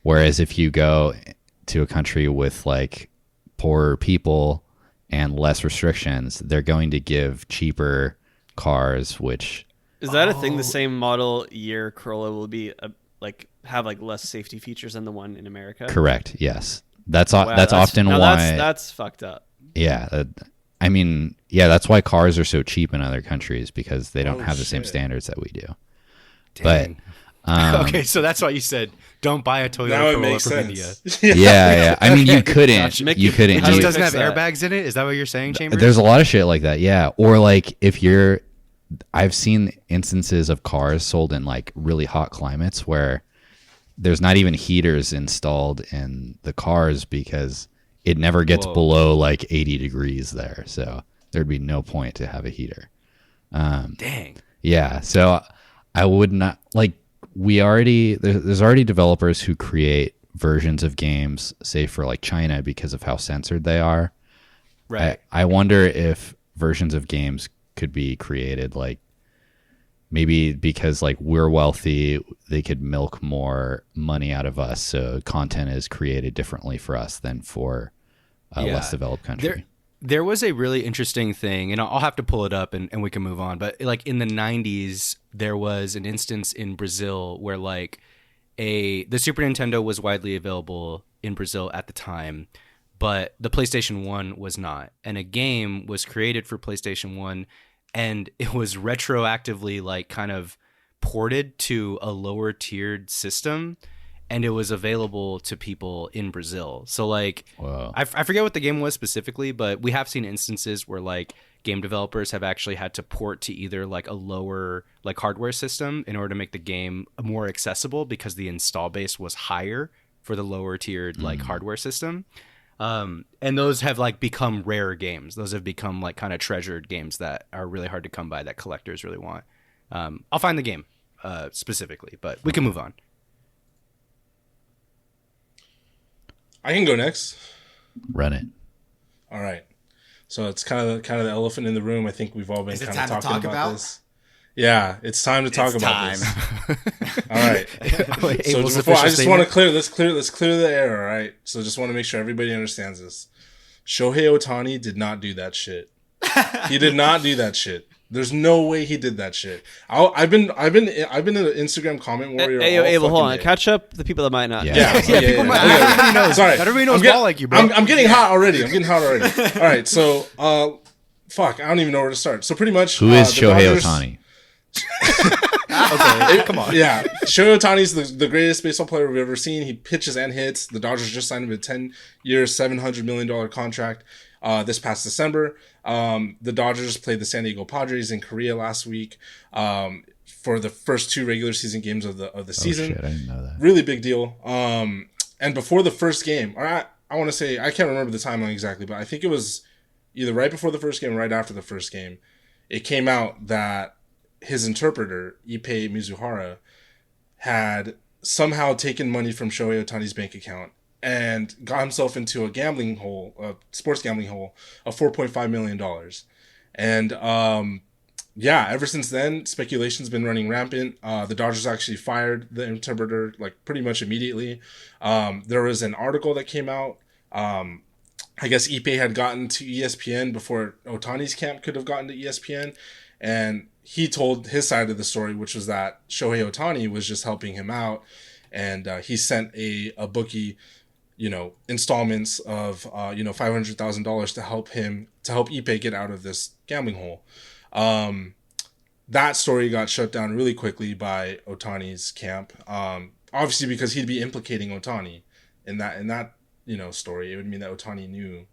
Whereas if you go to a country with like poorer people and less restrictions, they're going to give cheaper cars, which Is that a thing? The same model year Corolla will be have like less safety features than the one in America. correct. Yes, that's Wow, often now why. that's fucked up. Yeah, I mean, yeah, that's why cars are so cheap in other countries because they don't Oh, have the same shit. standards that we do. Dang. But Okay, so that's why you said don't buy a Toyota Now it Corolla makes from India. sense. yeah. I mean, you couldn't. Gotcha. Mickey, You couldn't. how It do just we doesn't have fix that? airbags in it. Is that what you're saying, Chambers? There's a lot of shit like that. Yeah, or like if you're, I've seen instances of cars sold in like really hot climates where there's not even heaters installed in the cars because it never gets below like 80 degrees there. So there'd be no point to have a heater. Dang. Yeah. So I would not like, there's already developers who create versions of games, say for like China, because of how censored they are. Right. I wonder if versions of games could be created like maybe because like we're wealthy, they could milk more money out of us. So content is created differently for us than for a less developed country. There was a really interesting thing, and I'll have to pull it up and we can move on. But like in the 90s, there was an instance in Brazil where like the Super Nintendo was widely available in Brazil at the time, but the PlayStation 1 was not. And a game was created for PlayStation 1, and it was retroactively like kind of ported to a lower tiered system, and it was available to people in Brazil. So like, Wow. I forget what the game was specifically, but we have seen instances where like game developers have actually had to port to either like a lower like hardware system in order to make the game more accessible because the install base was higher for the lower tiered like hardware system. And those have like become rare games. Those have become like kind of treasured games that are really hard to come by that collectors really want. I'll find the game specifically, but we can move on. I can go next. Run it. All right. So it's kind of the elephant in the room. I think we've all been Is it kind of time to talking talk about about? this. Yeah, it's time to talk It's about time. this. All right. So Abel's before, I official just want to statement. let's clear the air. All right. So just want to make sure everybody understands this. Shohei Ohtani did not do that shit. He did not do that shit. There's no way he did that shit. I've been in an Instagram comment warrior. Hey, all Abel, hold fucking on. day. Catch up the people that might not. Yeah, people might- yeah. everybody knows. Sorry, Not everybody knows I'm get- ball like you, bro. I'm getting hot already. All right, so fuck, I don't even know where to start. So pretty much, Who is the Shohei Dodgers- Ohtani? Okay, come on. Yeah, Shohei Ohtani's the greatest baseball player we've ever seen. He pitches and hits. The Dodgers just signed him a 10-year, $700 million contract this past December. The Dodgers played the San Diego Padres in Korea last week for the first 2 regular season games of the season. Oh, shit, I didn't know that. Really big deal. And before the first game, or I want to say, I can't remember the timeline exactly, but I think it was either right before the first game or right after the first game. It came out that his interpreter, Ippei Mizuhara, had somehow taken money from Shohei Ohtani's bank account and got himself into a sports gambling hole of $4.5 million. And yeah, ever since then, speculation's been running rampant. The Dodgers actually fired the interpreter like pretty much immediately. There was an article that came out. I guess Ippei had gotten to ESPN before Ohtani's camp could have gotten to ESPN. And he told his side of the story, which was that Shohei Ohtani was just helping him out. And he sent a bookie, installments of, $500,000 to help Ippei get out of this gambling hole. That story got shut down really quickly by Ohtani's camp. Obviously because he'd be implicating Ohtani in that story. It would mean that Ohtani knew,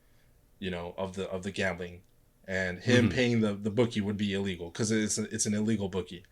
of the gambling, and him paying the bookie would be illegal because it's an illegal bookie.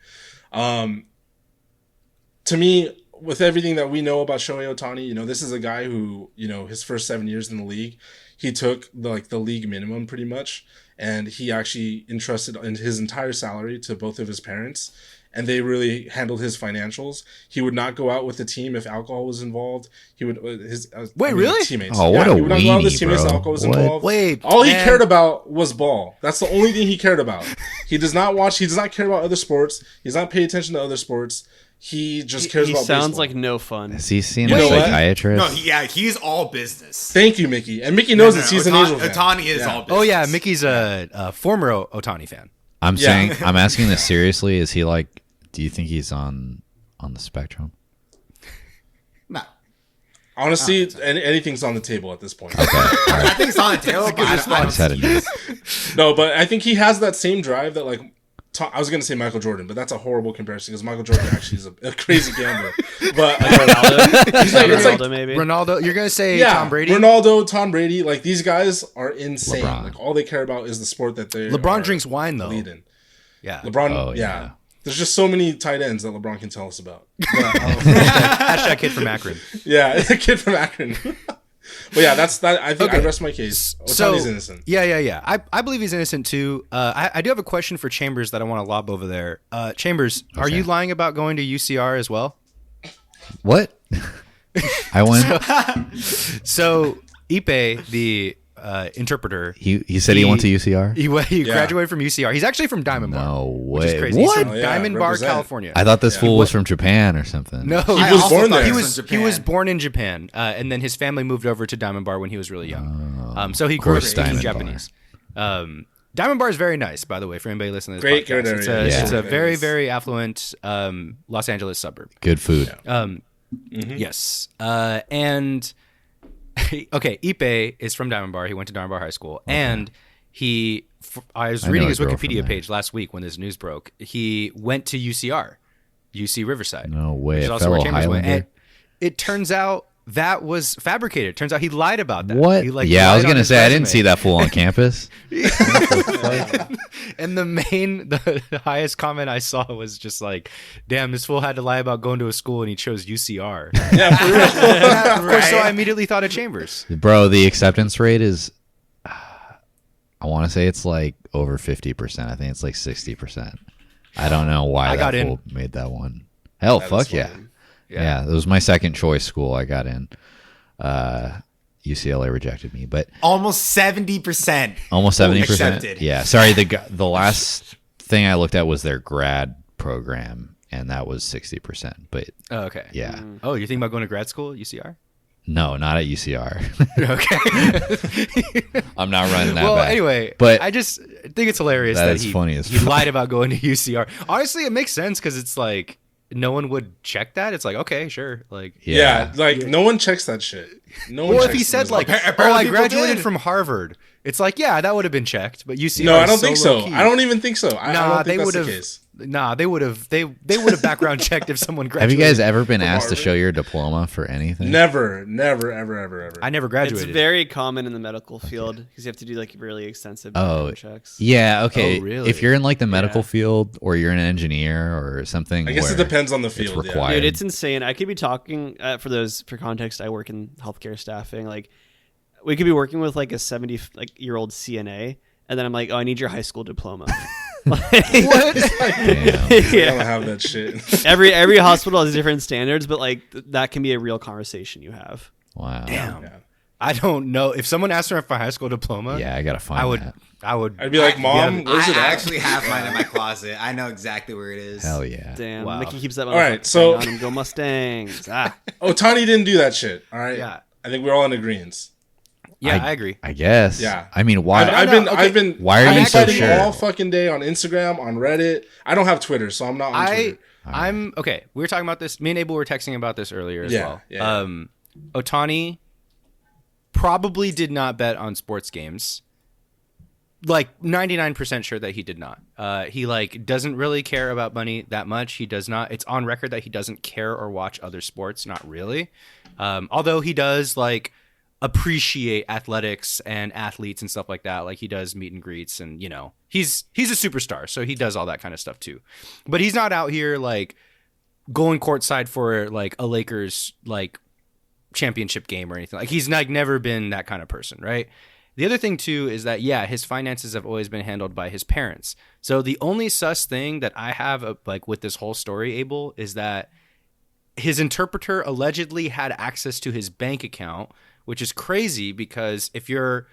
To me, with everything that we know about Shohei Ohtani, this is a guy who, his first 7 years in the league, he took the league minimum pretty much, and he actually entrusted his entire salary to both of his parents, and they really handled his financials. He would not go out with the team if alcohol was involved. He would really? teammates. Oh, what a he would not go out with his weenie, teammates if bro. alcohol was What? involved. Wait, all he man. cared about was ball. That's the only thing he cared about. He does not care about other sports. He does not pay attention to other sports. He just cares He about sounds baseball. like no fun. Has he seen You a know what? psychiatrist? No, he's all business. Thank you, Mickey. And Mickey knows this. He's an Angel fan. Ohtani is Yeah. all business. Oh yeah, Mickey's a former Ohtani fan. I'm Yeah. saying, I'm asking this seriously. Is he like? Do you think he's on the spectrum? No. Honestly, anything's on the table at this point. I think it's on the table, but I don't Just had to know. No, but I think he has that same drive that I was going to say Michael Jordan, but that's a horrible comparison because Michael Jordan actually is a crazy gambler. But Ronaldo, it's like Ronaldo maybe. Ronaldo, you're gonna say yeah, Tom Brady? Ronaldo, Tom Brady, like these guys are insane. LeBron. Like all they care about is the sport that they LeBron are drinks wine though. lead in. Yeah. LeBron, Oh, yeah. yeah. There's just so many tight ends that LeBron can tell us about. Hashtag kid from Akron. Yeah, a kid from Akron. But yeah, that's that. I think I rest my case. Ohtani's innocent. Yeah. I believe he's innocent too. I do have a question for Chambers that I want to lob over there. Chambers, are Okay. you lying about going to UCR as well? What? I went. So Ippei, the interpreter, He said he went to UCR. he graduated from UCR. He's actually from Diamond Bar. No Which is way. crazy. He's What? from Oh, yeah, Diamond Bar, represent. California. I thought this fool was from Japan or something. No, He I was also born thought there. he he was was from he was Japan. born in Japan, and then his family moved over to Diamond Bar when he was really young. So he grew up course, speaking Diamond Japanese. Diamond Bar is very nice, by the way, for anybody listening to this Great podcast. area. It's a Yeah. very, very affluent Los Angeles suburb. Good food. Yes. And okay, Ipe is from Diamond Bar. He went to Diamond Bar High School, and I was reading know a his girl from Wikipedia there. page last week when this news broke. He went to UCR, UC Riverside. No way, which is a also where fellow Chambers went. Highlander? And it turns out that was fabricated. Turns out he lied about that. What? He, like, yeah, I was lied on gonna his say I didn't resume. see that fool on campus. And the highest comment I saw was just like, "Damn, this fool had to lie about going to a school and he chose UCR." Yeah, for real. Of course, so I immediately thought of Chambers. Bro, the acceptance rate is, I want to say it's like over 50%. I think it's like 60%. I don't know why I that got in. fool made that one. Hell, fuck yeah. Yeah, it was my second choice school. I got in. UCLA rejected me, but Almost 70%. almost 70%. accepted. Yeah, sorry. The last thing I looked at was their grad program, and that was 60%. But Oh, okay. yeah, Oh, you're thinking about going to grad school at UCR? no, not at UCR. Okay. I'm not running that. Well, back. anyway, but I just think it's hilarious That that is he, funny as he fuck. lied about going to UCR. Honestly, it makes sense because it's like no one would check that. It's like, okay, sure. Like, Yeah, like no one checks that shit. No one. or if checks he said those. like, Apparently oh, I people graduated did. from Harvard. It's like, yeah, that would have been checked. But UCR. no, I is don't think so. low-key. I don't even think so. I Nah, don't they think would that's have. the case. Nah, they would have. They would have background checked if someone have graduated. you guys ever been From asked to Harvard? show your diploma for anything? Never, ever, ever. I never It's graduated. very common in the medical field because you have to do like really extensive Oh, background checks. Yeah, okay. Oh, really? If you're in like the medical Yeah. field or you're an engineer or something, I guess it where depends on the it's field. Yeah. required. Dude, it's insane. I could be talking for context. I work in healthcare staffing. Like, we could be working with like a 70-year-old CNA, and then I'm like, "Oh, I need your high school diploma." what? Damn. I yeah. don't have that shit. Every hospital has different standards, but like that can be a real conversation you have. Wow. Damn. Yeah. I don't know. If someone asked me for my high school diploma, Yeah, I gotta find I would. that. I would. I'd be like, Mom, where's I it at? actually have mine in my closet. I know exactly where it is. Hell yeah. Damn, Wow. Mickey keeps that. All right, motherfucker so- on and go Mustangs. Ah, Otani didn't do that shit. All right. Yeah. I think we're all in agreement. Yeah, I agree. I guess. Yeah. I mean, why? I've been. Why are I've you been so fighting sure? all fucking day on Instagram, on Reddit. I don't have Twitter, so I'm not on Twitter. I'm okay. We were talking about this. Me and Abel were texting about this earlier as Yeah, well. yeah. Otani probably did not bet on sports games. Like 99% sure that he did not. He like doesn't really care about money that much. He does not. It's on record that he doesn't care or watch other sports. Not really. Although he does like appreciate athletics and athletes and stuff like that. Like he does meet and greets, and you know he's a superstar, so he does all that kind of stuff too. But he's not out here like going courtside for like a Lakers like championship game or anything. Like he's like never been that kind of person, right? The other thing too is that yeah, his finances have always been handled by his parents. So the only sus thing that I have like with this whole story, Abel, is that his interpreter allegedly had access to his bank account, which is crazy because if you're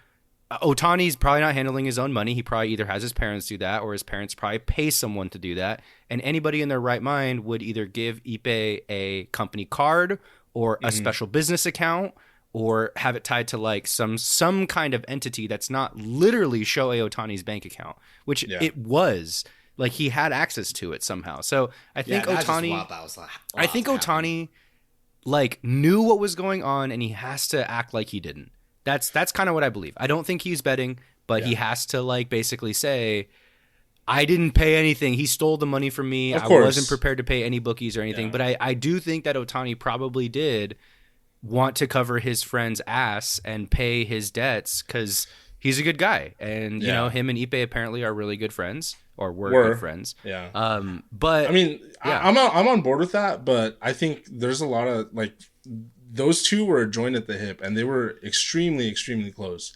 Otani's probably not handling his own money. He probably either has his parents do that or his parents probably pay someone to do that. And anybody in their right mind would either give Ipe a company card or a special business account or have it tied to like some kind of entity that's not literally Shohei Otani's bank account, which it was. Like he had access to it somehow. So I think Otani I think Otani like knew what was going on and he has to act like he didn't. That's kind of what I believe. I don't think he's betting, but he has to like basically say, I didn't pay anything. He stole the money from me. Of I course. wasn't prepared to pay any bookies or anything. But I do think that Otani probably did want to cover his friend's ass and pay his debts because he's a good guy. And, you know, him and Ipe apparently are really good friends or were good friends. Yeah. But I mean, yeah. I'm on board with that, but I think there's a lot of like those two were joined at the hip and they were extremely, extremely close.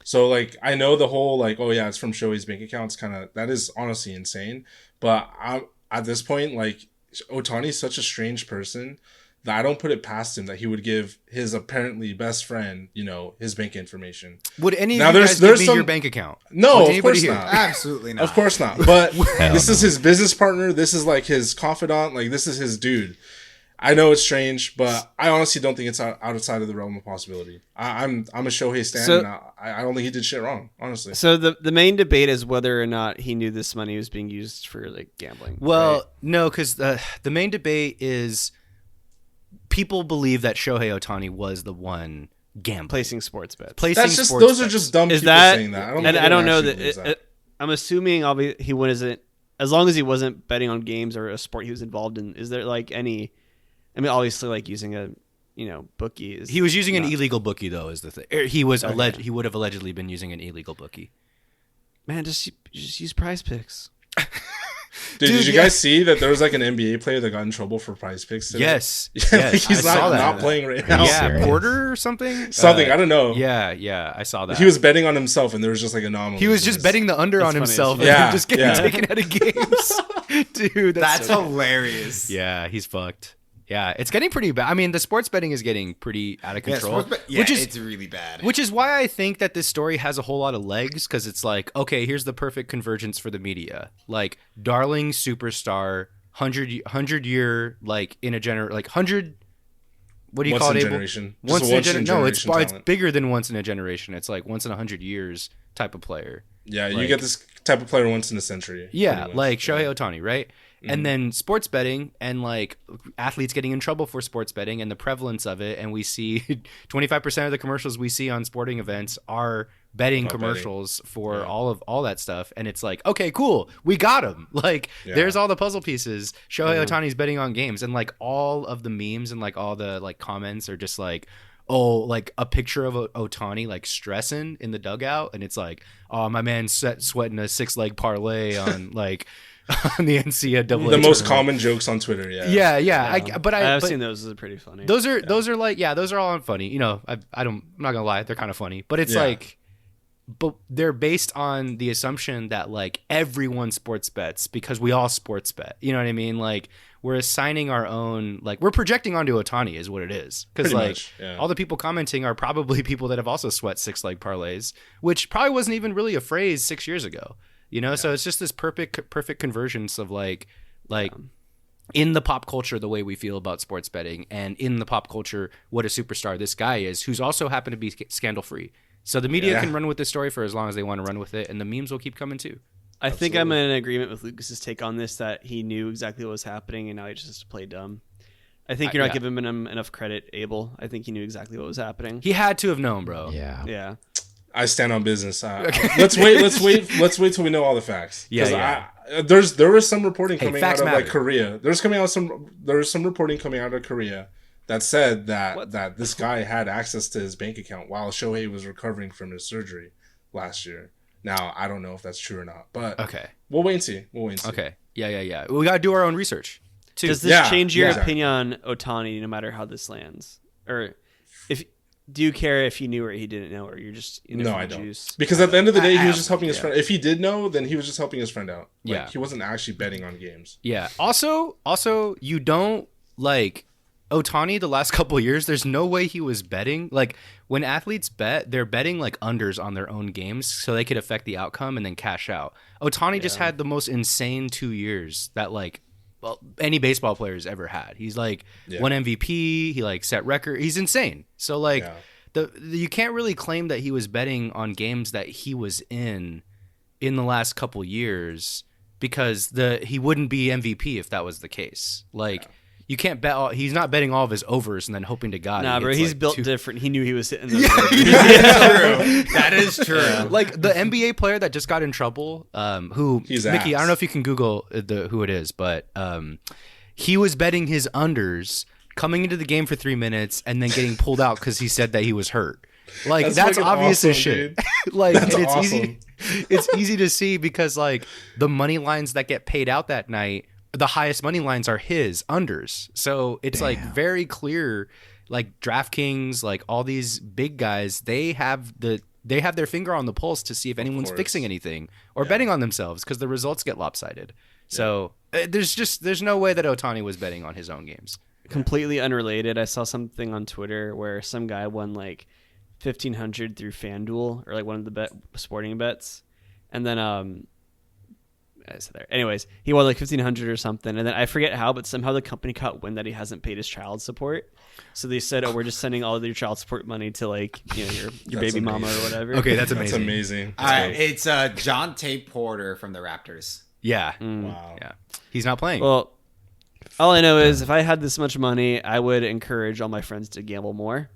So like I know the whole like, oh yeah, it's from Shohei's bank account. It's kind of that is honestly insane. But I'm at this point, like Otani's such a strange person that I don't put it past him that he would give his apparently best friend, you know, his bank information. would any Now, of you there's- guys there's give me your some- bank account? No, Would of anybody course here? not. Absolutely not. Of course not. But Hell this is no. his business partner. This is like his confidant. Like this is his dude. I know it's strange, but I honestly don't think it's outside of the realm of possibility. I'm a Shohei stan, So- and I don't think he did shit wrong, honestly. so the main debate is whether or not he knew this money was being used for like gambling. Well, right? no, because the main debate is people believe that Shohei Ohtani was the one gambling. Placing sports bets. That's just those are just dumb Is people that? saying that. I don't know that. that. I'm assuming he wasn't, as long as he wasn't betting on games or a sport he was involved in. Is there like any? I mean, obviously, like using a bookie. He was using an illegal bookie though. Is the thing? He was He would have allegedly been using an illegal bookie. Man, just use Prize Picks. Did you guys see that there was like an NBA player that got in trouble for Prize Picks today? Yes. Like he's not playing right now. Yeah, serious? Porter or something. Something I don't know. Yeah, I saw that. He was betting on himself, and there was just like anomalies. He was just betting the under That's on funny himself, as and fuck. just getting Yeah. taken out of games. Dude, That's so hilarious. Yeah, he's fucked. Yeah, it's getting pretty bad. I mean, the sports betting is getting pretty out of control. It's really bad. Which is why I think that this story has a whole lot of legs, because it's like, okay, here's the perfect convergence for the media. Like, darling superstar, 100 year, like, in a like, 100, what do you Once call it, in a Abel? generation. Once Just in a a generation. No, it's talent. bigger than once in a generation. It's like once in 100 years type of player. Yeah, you Like- get this type of player once in a century. Yeah, pretty much. like Shohei Ohtani, right? Mm-hmm. And then sports betting and like athletes getting in trouble for sports betting and the prevalence of it. And we see 25% of the commercials we see on sporting events are betting About commercials for Yeah. all that stuff. And it's like, okay, cool, we got him. Like, Yeah. there's all the puzzle pieces. Shohei Ohtani's betting on games, and like all of the memes and like all the like comments are just like, oh, like a picture of Ohtani like stressing in the dugout, and it's like, oh, my man sweating a 6-leg parlay on like on the NCAA. the most tournament. common jokes on Twitter. Yeah. Yeah. I've seen those. Those are pretty funny. Those are like, yeah, those are all funny. You know, I'm not gonna lie, they're kind of funny, but it's Yeah. like, but they're based on the assumption that like everyone sports bets because we all sports bet. You know what I mean? Like, we're assigning our own, like, we're projecting onto Ohtani is what it is. Because Pretty like much, yeah. all the people commenting are probably people that have also sweat 6-leg parlays, which probably wasn't even really a phrase 6 years ago. You know, so it's just this perfect convergence of like in the pop culture, the way we feel about sports betting, and in the pop culture, what a superstar this guy is, who's also happened to be scandal free. So the media Yeah. can run with this story for as long as they want to run with it, and the memes will keep coming too. I think I'm in agreement with Lucas's take on this, that he knew exactly what was happening and now he just has to play dumb. I think you're not giving him enough credit, Abel. I think he knew exactly what was happening. He had to have known, bro. Yeah. Yeah. I stand on business. Let's wait till we know all the facts. Yeah. There was some reporting Hey, coming out facts of like matter. Korea. There was some reporting coming out of Korea that said that this guy had access to his bank account while Shohei was recovering from his surgery last year. Now I don't know if that's true or not, but Okay. we'll wait and see. Okay. Yeah. We got to do our own research too. Does this Yeah, change your yeah. opinion on Ohtani no matter how this lands? Or do you care if he knew or he didn't know, or you're just in it No, for I the don't. juice? Because at the end of the day, he was have just helping his yeah. friend. If he did know, then he was just helping his friend out. Like, Yeah. he wasn't actually betting on games. Yeah. Also, you don't like Ohtani the last couple of years. There's no way he was betting. Like, when athletes bet, they're betting like unders on their own games so they could affect the outcome and then cash out. Ohtani just had the most insane 2 years that like, well, any baseball player's ever had. He's like won MVP. He like set record. He's insane. So like you can't really claim that he was betting on games that he was in the last couple years, because he wouldn't be MVP if that was the case. Like, you can't bet. He's not betting all of his overs and then hoping to God. Nah, he bro, gets, he's like, built two- different. He knew he was hitting those. That is true. Like the NBA player that just got in trouble, who He's Mickey, ass. I don't know if you can Google who it is, but he was betting his unders coming into the game for 3 minutes and then getting pulled out because he said that he was hurt. Like that's fucking obvious as awesome, shit. dude. Like That's and it's awesome. easy. It's easy to see because like the money lines that get paid out that night, the highest money lines are his unders. So it's like very clear. Like DraftKings, like all these big guys, they have their finger on the pulse to see if anyone's course. fixing anything or betting on themselves, because the results get lopsided. So there's no way that Ohtani was betting on his own games. Completely unrelated. I saw something on Twitter where some guy won like 1,500 through FanDuel, or like one of the sporting bets, and then I said there. Anyways, he won like 1,500 or something, and then I forget how, but somehow the company caught wind that he hasn't paid his child support. So they said, "Oh, we're just sending all of your child support money to like your baby mama or whatever." Okay, that's That's amazing. amazing. All right, it's John Tate Porter from the Raptors. Yeah, Wow. yeah. He's not playing. Well, All I know is if I had this much money, I would encourage all my friends to gamble more.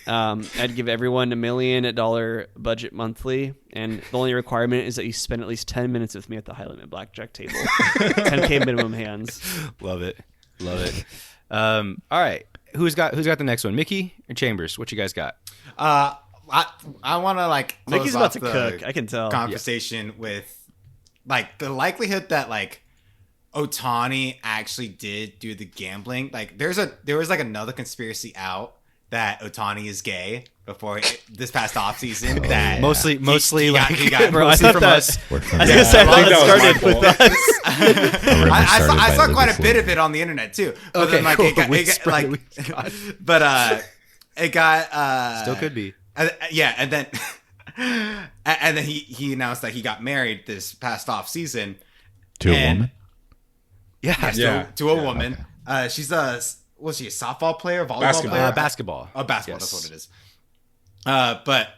I'd give everyone $1 million budget monthly, and the only requirement is that you spend at least 10 minutes with me at the high limit blackjack table. 10K minimum hands. Love it. All right, who's got the next one? Mickey or Chambers? What you guys got? I want to like close Mickey's about off to the cook. I can tell. conversation with like the likelihood that like Otani actually did do the gambling. Like there was like another conspiracy out that Otani is gay before this past offseason. That Mostly he got Bro, I mostly thought from that- us. Work from I was home. gonna say, I thought I think that that started was my with us. A rumor I started by saw quite a Lucas bit Lee. of it on the internet too. But Okay, then, like, cool. it got, We it got, spread like, it. but it got Still could be. yeah, and then and then he announced that he got married this past off season To a and- woman? Yeah. Yeah. to a woman. She's was she a softball player, volleyball Basketball. player? Basketball. Oh, basketball. Yes. That's what it is. But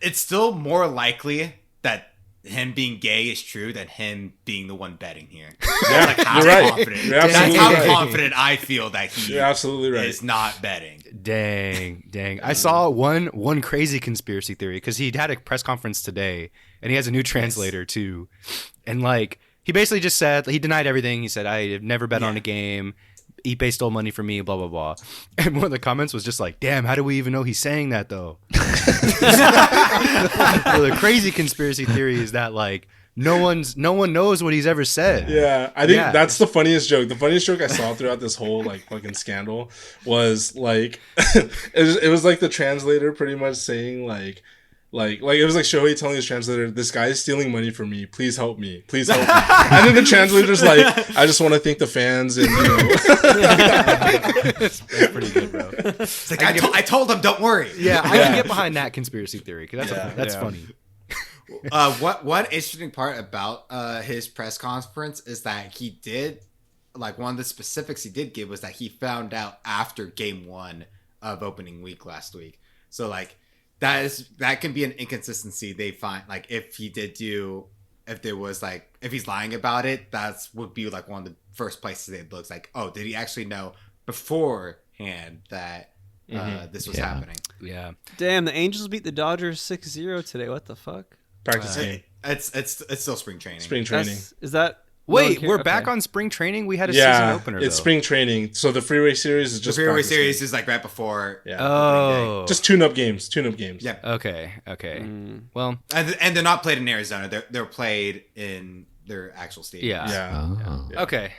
it's still more likely that him being gay is true than him being the one betting here. Yeah, Like how you're right. confident. You're That's absolutely how right. confident I feel that he You're absolutely right. is not betting. Dang. I saw one crazy conspiracy theory because he had a press conference today and he has a new translator too. And like, he basically just said, he denied everything. He said, I have never bet on a game. Ipe stole money from me, blah, blah, blah. And one of the comments was just like, damn, how do we even know he's saying that though? Well, the crazy conspiracy theory is that like, no one knows what he's ever said. Yeah, I think Yeah. that's the funniest joke. The funniest joke I saw throughout this whole like fucking scandal was like it was like the translator pretty much saying like it was like Shohei telling his translator, "This guy is stealing money from me. Please help me. Please help me." And then the translator's like, "I just want to thank the fans and That's pretty good, bro. It's like I told him, don't worry. Yeah, I can get behind that conspiracy theory because that's Yeah. funny. One interesting part about his press conference is that he did, like, one of the specifics he did give was that he found out after game 1 of opening week last week. So like that can be an inconsistency they find. Like if there was like, if he's lying about it, would be like one of the first places they'd look. Like, oh, did he actually know beforehand that this was Yeah. happening? Yeah. Damn, the Angels beat the Dodgers 6-0 today. What the fuck? practice game, It's still spring training. spring training. Is that... Wait, no, we're okay. back on spring training? We had a season Yeah, opener, it's though. spring training. So the Freeway Series is The just Freeway practice Series game. is like right before. Yeah. Oh. Just tune-up games. Yeah. Okay. Well, And they're not played in Arizona. They're played in their actual stadium. yeah. Yeah. Oh. Yeah. Okay.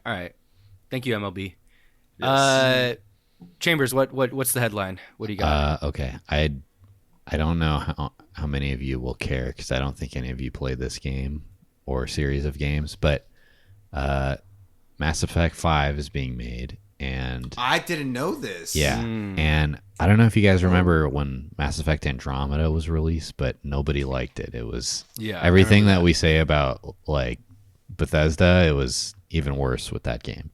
All right. Thank you, MLB. Yes. Chambers, what's the headline? What do you got? Okay. I don't know how many of you will care because I don't think any of you played this game or series of games, but Mass Effect 5 is being made, and I didn't know this. yeah, and I don't know if you guys remember when Mass Effect Andromeda was released, but nobody liked it. It was Yeah, I everything remember that we say about like Bethesda, it was even worse with that game.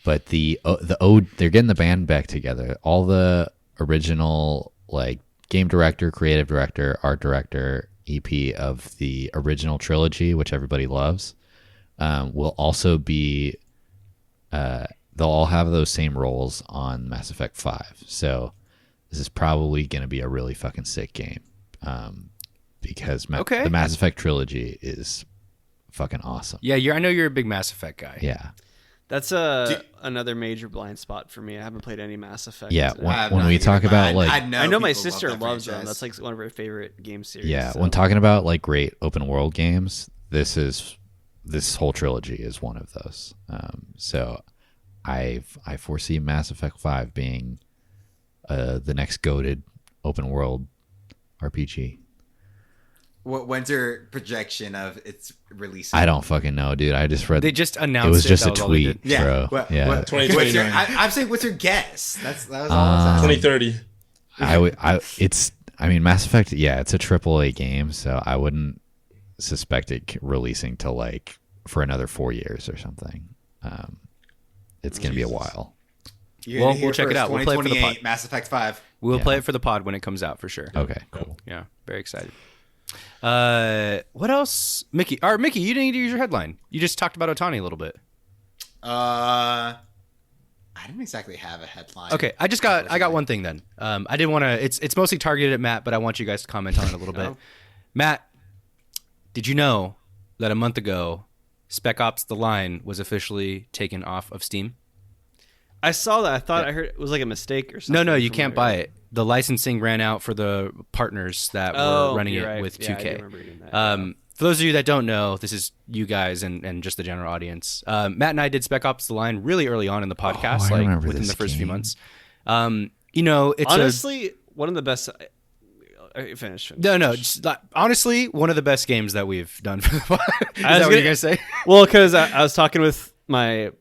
But they're getting the band back together. All the original like game director, creative director, art director, EP of the original trilogy, which everybody loves, will also be. They'll all have those same roles on Mass Effect 5. So this is probably going to be a really fucking sick game, because Okay. the Mass Effect trilogy is fucking awesome. Yeah, I know you're a big Mass Effect guy. Yeah. That's another major blind spot for me. I haven't played any Mass Effect. Yeah, today. when we talk about like I know my people sister love that loves them. franchise. That's like one of her favorite game series. yeah, so. when talking about like great open world games, this whole trilogy is one of those. So I foresee Mass Effect 5 being the next goated open world RPG. When's your projection of its release? I don't fucking know, dude. I just read They just announced it was just That a all they tweet, did. Yeah. bro. What, yeah. what, 2029. I'm saying, what's your guess? That was all I'm saying. 2030. I mean, Mass Effect, yeah, it's a AAA game, so I wouldn't suspect it releasing till like for another 4 years or something. It's gonna be a while. You're Well, gonna hear we'll check it first, out. We'll play it for the 2028, pod. Mass Effect 5. We'll Yeah. play it for the pod when it comes out for sure. Okay, cool. Yeah, very excited. What else, Mickey? Or Mickey, you didn't use your headline. You just talked about Otani a little bit. I didn't exactly have a headline. Okay, I got one thing then. I didn't want to. It's mostly targeted at Matt, but I want you guys to comment on it a little bit. Oh. Matt, did you know that a month ago, Spec Ops: The Line was officially taken off of Steam? I saw that. I thought I heard it was like a mistake or something. No, you can't buy it. The licensing ran out for the partners that were running it right. with Yeah, 2K. I remember reading that. For those of you that don't know, this is you guys and just the general audience. Matt and I did Spec Ops: The Line really early on in the podcast, I remember within this the first few game. months. It's Honestly, one of the best. Finish. No. Just, honestly, one of the best games that we've done for the pod. Is I was that what you're gonna say? Well, because I was talking with my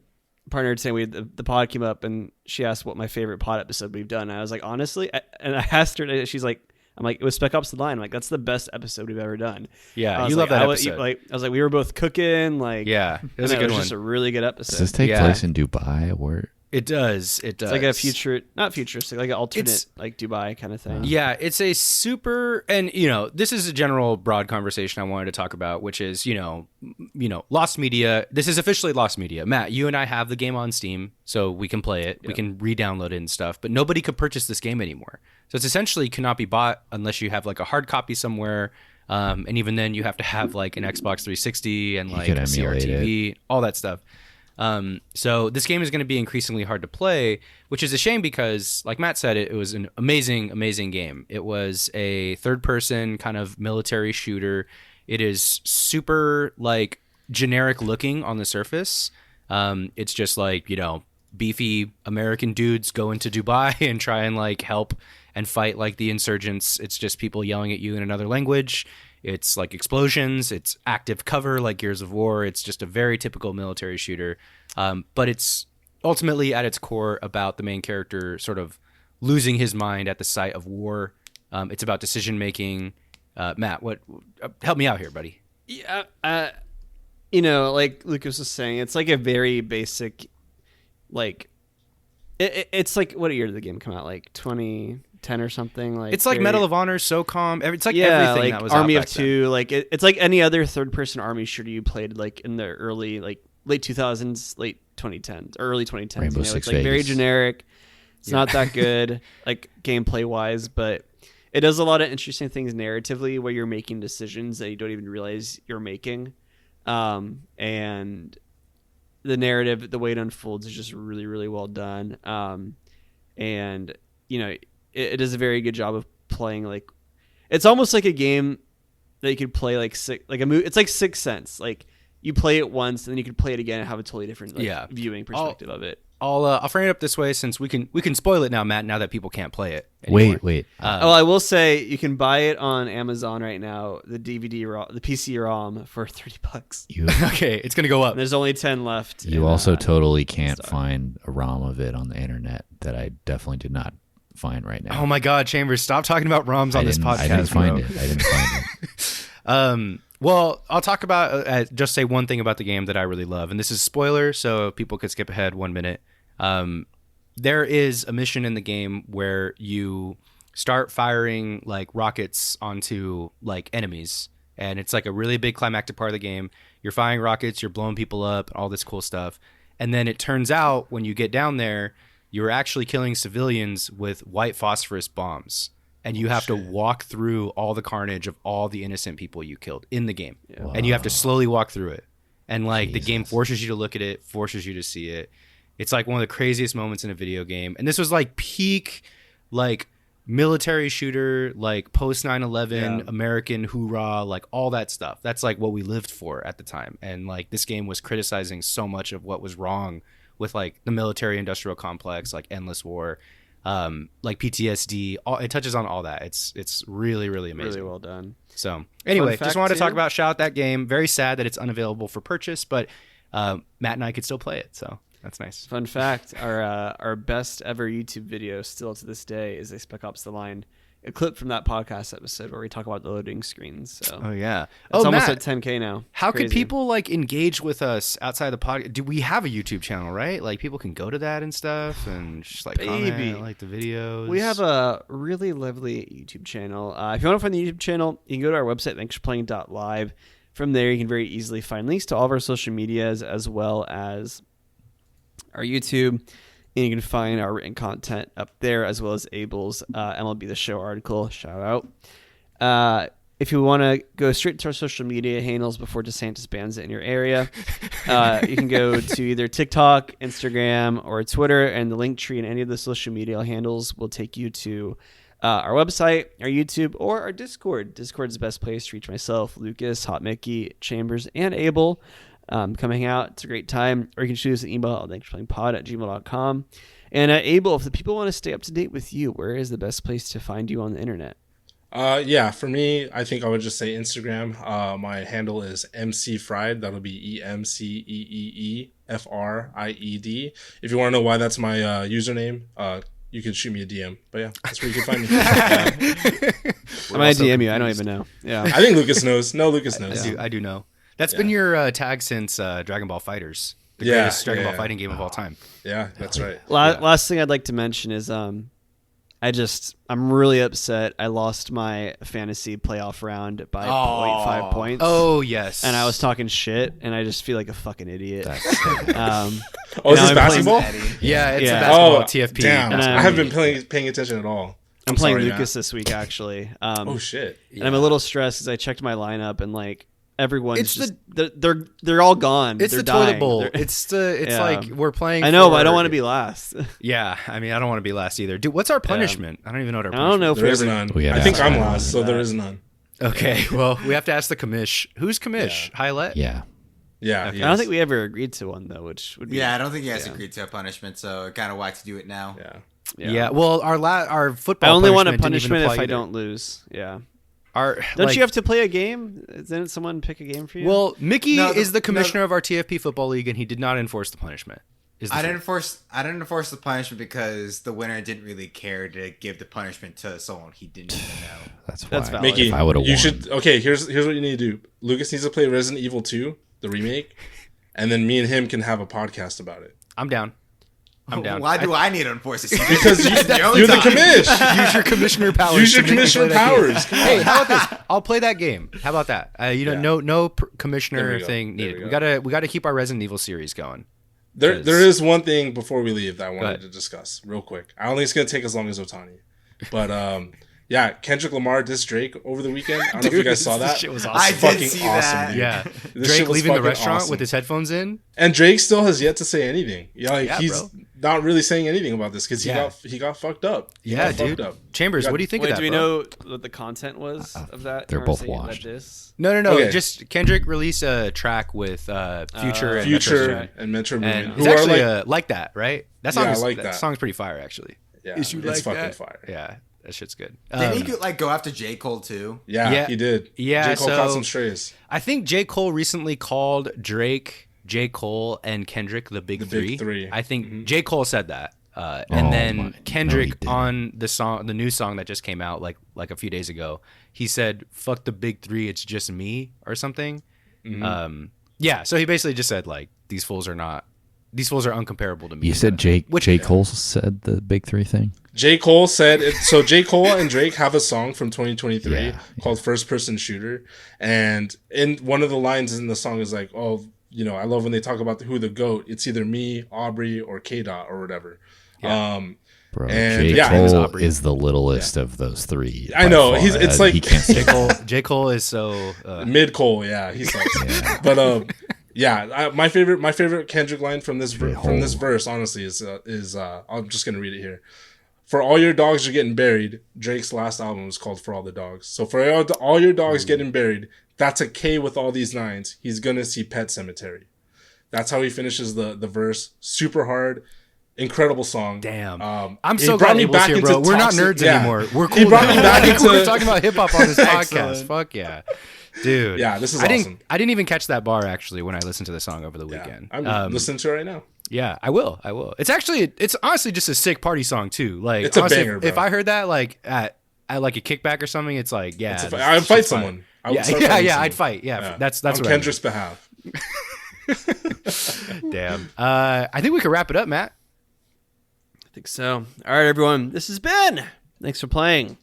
partner saying the pod came up and she asked what my favorite pod episode we've done. And I was like, honestly, and I asked her, and she's like, I'm like, it was Spec Ops: The Line. I'm like, that's the best episode we've ever done. Yeah, I was you love like, that episode. I was like, we were both cooking. Like, Yeah, it was and a good was one. just a really good episode. Does this take Yeah. place in Dubai? Where It does. It's like a future, not futuristic, like an alternate, It's- like Dubai kind of thing. Yeah, it's a super, and this is a general broad conversation I wanted to talk about, which is lost media. This is officially lost media. Matt, you and I have the game on Steam, so we can play it. We can re-download it and stuff, but nobody could purchase this game anymore. So it's essentially cannot be bought unless you have like a hard copy somewhere, and even then you have to have like an Xbox 360 and like could a emulate CRTV, all that stuff. So this game is going to be increasingly hard to play, which is a shame because, like Matt said, it was an amazing, amazing game. It was a third-person kind of military shooter. It is super like generic looking on the surface. It's just like beefy American dudes go into Dubai and try and like help and fight like the insurgents. It's just people yelling at you in another language. It's like explosions. It's active cover like Gears of War. It's just a very typical military shooter. But it's ultimately at its core about the main character sort of losing his mind at the sight of war. It's about decision making. Matt, what? Help me out here, buddy. Yeah, like Lucas was saying, it's like a very basic, like, it's like, what year did the game come out? Like 2010 or something? Like It's like very- Medal of Honor, SOCOM. It's like yeah, everything like that was Army out of back then. Two. Like it's like any other third-person army shooter you played, like in the early, like late 2000s, late 2010s, or early 2010s. Rainbow It's Six like very Vegas. generic. It's not that good, like gameplay wise, but it does a lot of interesting things narratively where you're making decisions that you don't even realize you're making. And the narrative, the way it unfolds is just really, really well done. And it does a very good job of playing, like, it's almost like a game that you could play like a movie. It's like Sixth Sense. Like you play it once and then you could play it again and have a totally different viewing perspective of it. I'll frame it up this way since we can spoil it now, Matt. Now that people can't play it anymore. wait. I will say you can buy it on Amazon right now. The the PC ROM for $30. You Okay, it's gonna go up. And there's only 10 left. you and, also totally can't stuff. find a ROM of it on the internet that I definitely did not find right now. Oh my God, Chambers, stop talking about ROMs on this podcast. I didn't find bro. it. I didn't find it. Well, I'll talk about just say one thing about the game that I really love, and this is spoiler, so people could skip ahead 1 minute. There is a mission in the game where you start firing like rockets onto like enemies, and it's like a really big climactic part of the game. You're firing rockets, you're blowing people up, all this cool stuff, and then it turns out when you get down there, you're actually killing civilians with white phosphorus bombs. And you have to walk through all the carnage of all the innocent people you killed in the game. Yeah. And you have to slowly walk through it. And like the game Jesus. forces you to look at it, forces you to see it. It's like one of the craziest moments in a video game. And this was like peak like military shooter, like post 9/11 American hoorah, like all that stuff. That's like what we lived for at the time. And like this game was criticizing so much of what was wrong with like the military industrial complex, like endless war. Like PTSD, it touches on all that. It's really, really amazing. Really well done. So anyway, fact, just wanted to talk too. about shout out that game. Very sad that it's unavailable for purchase, but Matt and I could still play it, so that's nice. Fun fact: our best ever YouTube video, still to this day, is a Spec Ops: The Line. a clip from that podcast episode where we talk about the loading screens. So Oh yeah. it's almost Matt, at 10K now. how could Crazy. people like engage with us outside the podcast? Do we have a YouTube channel, right? Like people can go to that and stuff and just like Baby. comment, like the videos. We have a really lovely YouTube channel. If you want to find the YouTube channel, you can go to our website, thanksforplaying.live. From there, you can very easily find links to all of our social medias as well as our YouTube. And you can find our written content up there as well as Abel's MLB The Show article. Shout out. If you want to go straight to our social media handles before DeSantis bans it in your area, you can go to either TikTok, Instagram, or Twitter, and the link tree in any of the social media handles will take you to our website, our YouTube, or our Discord. Discord is the best place to reach myself, Lucas, Hot Mickey, Chambers, and Abel. Come hang out. It's a great time. Or you can shoot us an email at thanksforplayingpod@gmail.com. And Abel, if the people want to stay up to date with you, where is the best place to find you on the internet? Yeah, for me, I think I would just say Instagram. My handle is mcfried. That'll be EMCEEEFRIED. If you want to know why that's my username, you can shoot me a DM. But yeah, that's where you can find me. I might DM you. I don't even know. Yeah. I think Lucas knows. No, Lucas knows. I do know. That's been your tag since Dragon Ball Fighters. The Yeah, greatest Dragon yeah, Ball fighting game of all time. Yeah, that's right. Last thing I'd like to mention is I'm really upset. I lost my fantasy playoff round by 0.5 points. Oh, yes. And I was talking shit, and I just feel like a fucking idiot. Oh, is now this I'm basketball? Yeah, it's Yeah. a basketball Oh, TFP. damn. And I haven't been paying attention at all. I'm playing sorry, Lucas Matt. this week, actually. Oh, shit. And I'm a little stressed because I checked my lineup, and like everyone's It's just they're all gone. It's they're the toilet dying. bowl. They're- It's Yeah. like we're playing. I know, but I for- don't want to be last. Yeah, I mean, I don't want to be last either. Dude, what's our punishment? I don't even know what our I punishment don't know if There we is ever. none. We gotta I think ask I'm Matt. last, so there is none. Okay, well, we have to ask the commish. Who's commish? Highlight? Yeah. Yeah. Okay. he I don't is. think we ever agreed to one though, which would be Yeah, I don't think you guys agreed to a punishment, so kind of why to do it now. Yeah. Yeah. Well, our I football. only want a punishment didn't punishment if apply I either. don't lose. Yeah. Don't Don't you have to play a game? Didn't someone pick a game for you? Well, Mickey No, is the commissioner of our TFP football league, and he did not enforce the punishment. Is the I thing. didn't enforce the punishment because the winner didn't really care to give the punishment to someone he didn't even know. That's why. That's valid. Mickey, If I would've you won. should. Okay, here's what you need to do. Lucas needs to play Resident Evil 2, the remake, and then me and him can have a podcast about it. I'm down. I'm down. Why do I need to enforce this? Because you're the commish. Use your commissioner powers. Use your to make me commissioner play that game. powers. Come Hey, on. how about this? I'll play that game. How about that? No There commissioner we go. thing There needed. we We gotta keep our Resident Evil series going. There is one thing before we leave that I wanted ahead. to discuss real quick. I don't think it's gonna take as long as Otani, but yeah, Kendrick Lamar dissed Drake over the weekend. I don't know if you guys saw that. This shit was I awesome. did Fucking see awesome, that. dude. Yeah, This Drake shit was leaving the fucking restaurant awesome. with his headphones in. And Drake still has yet to say anything. Yeah, like Yeah, he's bro. not really saying anything about this because Yeah. he got fucked up. He Yeah, got fucked dude. up. Chambers, Yeah. what do you think Wait, of that? do we bro? know what the content was of that? they're both conversation, washed. that diss? No. Okay. Just Kendrick released a track with Future and Metro Future Boomin. and Metro Boomin, and who it's are actually like, like that, right? That song Yeah, I is like that that. song's pretty fire, actually. yeah, Is you it's like fucking that? fire. Yeah, that shit's good. Didn't he like go after J. Cole too? Yeah, Yeah. he did. Yeah, J. Cole so- caught some strays. I think J. Cole recently called Drake, J. Cole, and Kendrick the Big Three. Three. I think J. Cole said that. Oh And then my- no, Kendrick he didn't. on the new song that just came out like a few days ago, he said, "Fuck the Big Three, it's just me" or something. Yeah, so he basically just said like these fools are uncomparable to me. You said J. Cole said the big three thing? J. Cole said it, so. J. Cole and Drake have a song from 2023 Yeah. called "First Person Shooter," and in one of the lines in the song is like, "Oh, you know, I love when they talk about who the GOAT. It's either me, Aubrey, or K. Dot or whatever." Bro, And, J. yeah. Cole Aubrey. is the littlest of those three. I by know, far. it's like- he can't say J. Cole is so Mid Cole, yeah, he sucks. But yeah, my favorite Kendrick line from this verse, honestly, is I'm just gonna read it here. For all your dogs are getting buried. Drake's last album was called For All the Dogs. So for all your dogs getting buried, that's a K with all these nines. He's gonna see Pet Cemetery. That's how he finishes the verse. Super hard. Incredible song. damn. he I'm so brought glad me Abel's back here, into bro. We're not toxic- nerds yeah. anymore. We're He cool brought now. me back We're into- talking about hip hop on this podcast. Excellent. Fuck yeah, dude. Yeah, this is I awesome. I didn't even catch that bar actually when I listened to the song over the weekend. I'm listening to it right now. Yeah, I will. It's honestly just a sick party song too. Like It's a honestly, banger, if bro. I heard that like at like a kickback or something, it's like, yeah, I'd fight someone. I would start fighting someone. I'd fight. Yeah, that's on what Kendra's behalf. Damn. I think we could wrap it up, Matt. I think so. All right, everyone. This has been. Thanks for playing.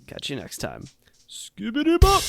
Catch you next time. Skibbity bop.